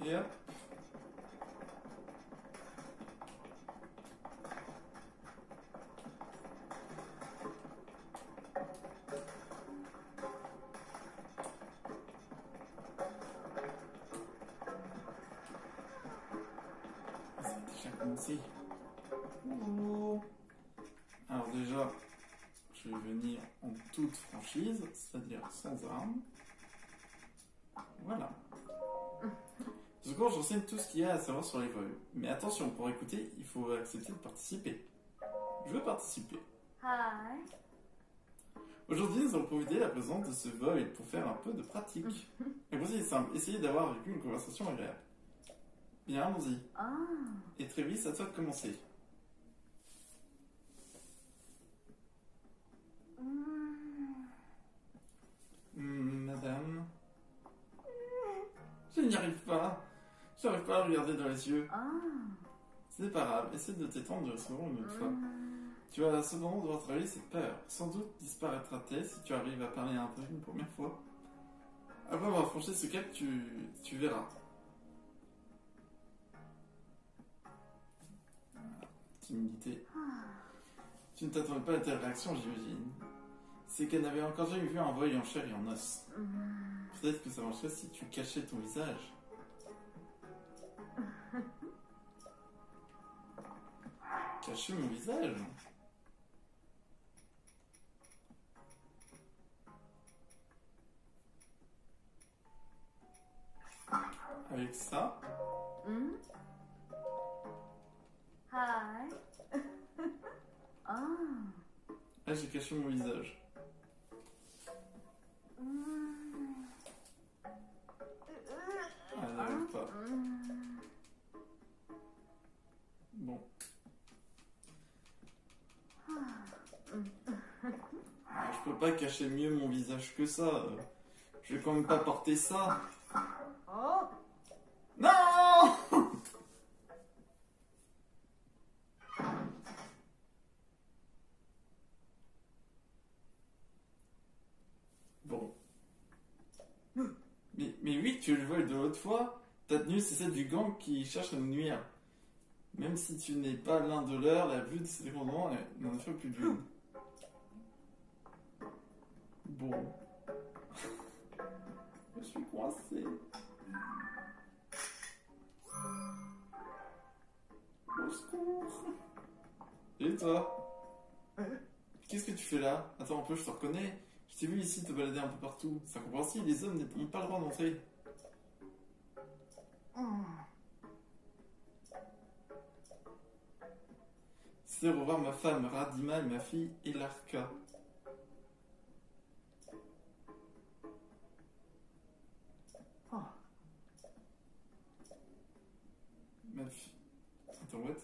Et hop. Ça a déjà commencé. Ouh. Alors déjà, je vais venir en toute franchise, c'est-à-dire sans armes. Voilà. De secours, j'enseigne tout ce qu'il y a à savoir sur les vols. Mais attention, pour écouter, il faut accepter de participer. Je veux participer. Hi. Aujourd'hui, nous allons profiter de la présence de ce vol pour faire un peu de pratique. Et voici, c'est simple, essayez d'avoir avec lui une conversation agréable. Bien, allons-y. Ah. Et Travis, c'est à toi de commencer. Madame... Je n'y arrive pas. Je n'arrive pas à regarder dans les yeux. Ah. C'est pas grave, essaie de t'étendre de second une autre fois. Tu vas cependant devoir travailler cette peur. Sans doute disparaîtra-t-elle si tu arrives à parler à un peu une première fois. Après avoir franchi ce cap, tu verras. Timidité. Tu ne t'attendais pas à telle réaction, j'imagine. C'est qu'elle n'avait encore jamais vu un voile en chair et en os. Peut-être que ça marcherait si tu cachais ton visage. Cacher mon visage? Avec ça? Hi. Ah. Là, j'ai caché mon visage. Elle n'arrive pas. Bon. Je peux pas cacher mieux mon visage que ça. Je vais quand même pas porter ça. Oh. Non! Bon. Mais oui, tu le vois de l'autre fois. Ta tenue, c'est celle du gang qui cherche à nous nuire. Même si tu n'es pas l'un de leurs, la vue de ces rendements n'en fait plus d'une. Bon. Je suis coincé. Au secours. Et toi? Qu'est-ce que tu fais là? Attends un peu, je te reconnais. Je t'ai vu ici te balader un peu partout. C'est incompréhensible, les hommes n'ont pas le droit d'entrer. C'est revoir ma femme, Radima, et ma fille, Elarka. Ma fille... Attends, what?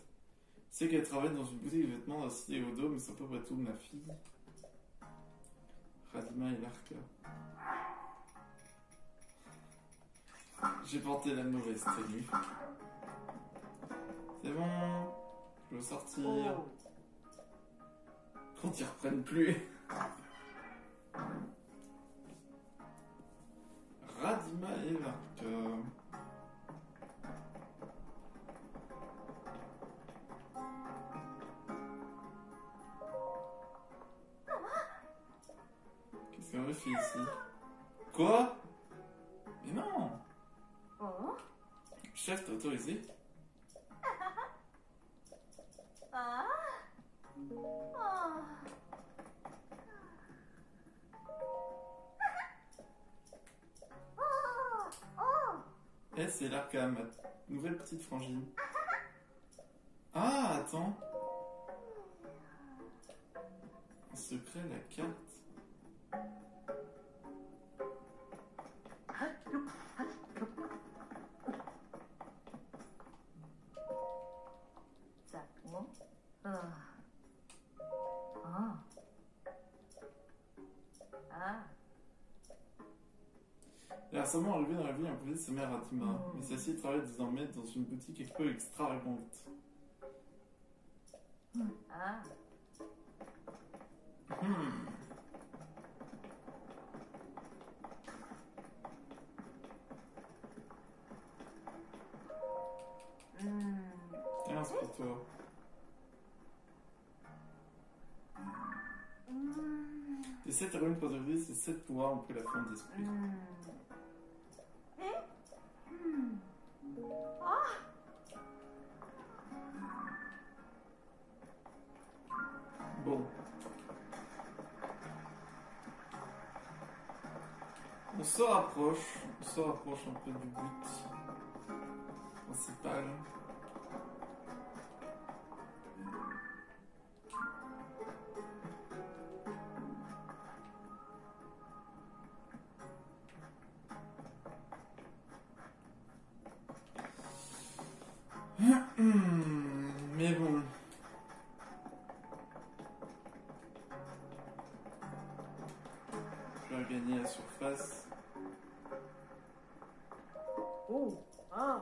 C'est qu'elle travaille dans une boutique de vêtements dans la cité Odo, mais c'est à peu près tout. Ma fille, Radima, Elarka. J'ai porté la mauvaise tenue. C'est bon, je veux sortir. Qu'on t'y reprenne plus. Radima et Elarka. Qu'est-ce qu'on fait ici? Quoi? Mais non! Oh. Chef, t'as autorisé? Ah. Oh. Eh, c'est Elarka, ma nouvelle petite frangine. Ah, attends. En secret, la carte. Elle est récemment arrivée dans la ville improvisée de sa mère Radima, mais celle-ci travaille désormais dans une boutique un peu extravagante. Ah. Tiens, c'est pour toi. Les 7 héroïnes protagonistes, c'est 7 pouvoirs ont pris la forme d'esprit. Bon. On se rapproche un peu du but principal. Mais bon. Je vais regagner la surface. Oh. Ah.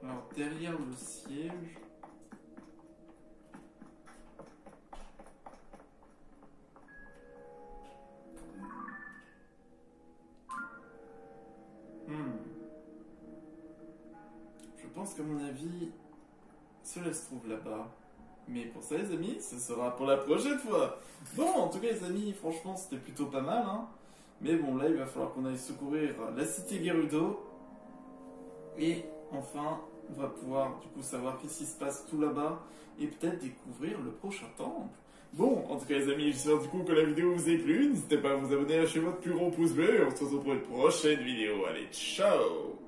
Alors, derrière le siège... Je pense qu'à mon avis, cela se trouve là-bas. Mais pour ça, les amis, ce sera pour la prochaine fois. Bon, en tout cas, les amis, franchement, c'était plutôt pas mal, hein. Mais bon, là, il va falloir qu'on aille secourir la cité Gerudo. Et enfin, on va pouvoir, du coup, savoir qu'est-ce qui se passe tout là-bas. Et peut-être découvrir le prochain temple. Bon, en tout cas, les amis, j'espère du coup que la vidéo vous a plu. N'hésitez pas à vous abonner, lâcher votre plus gros pouce bleu. Et on se retrouve pour une prochaine vidéo. Allez, ciao!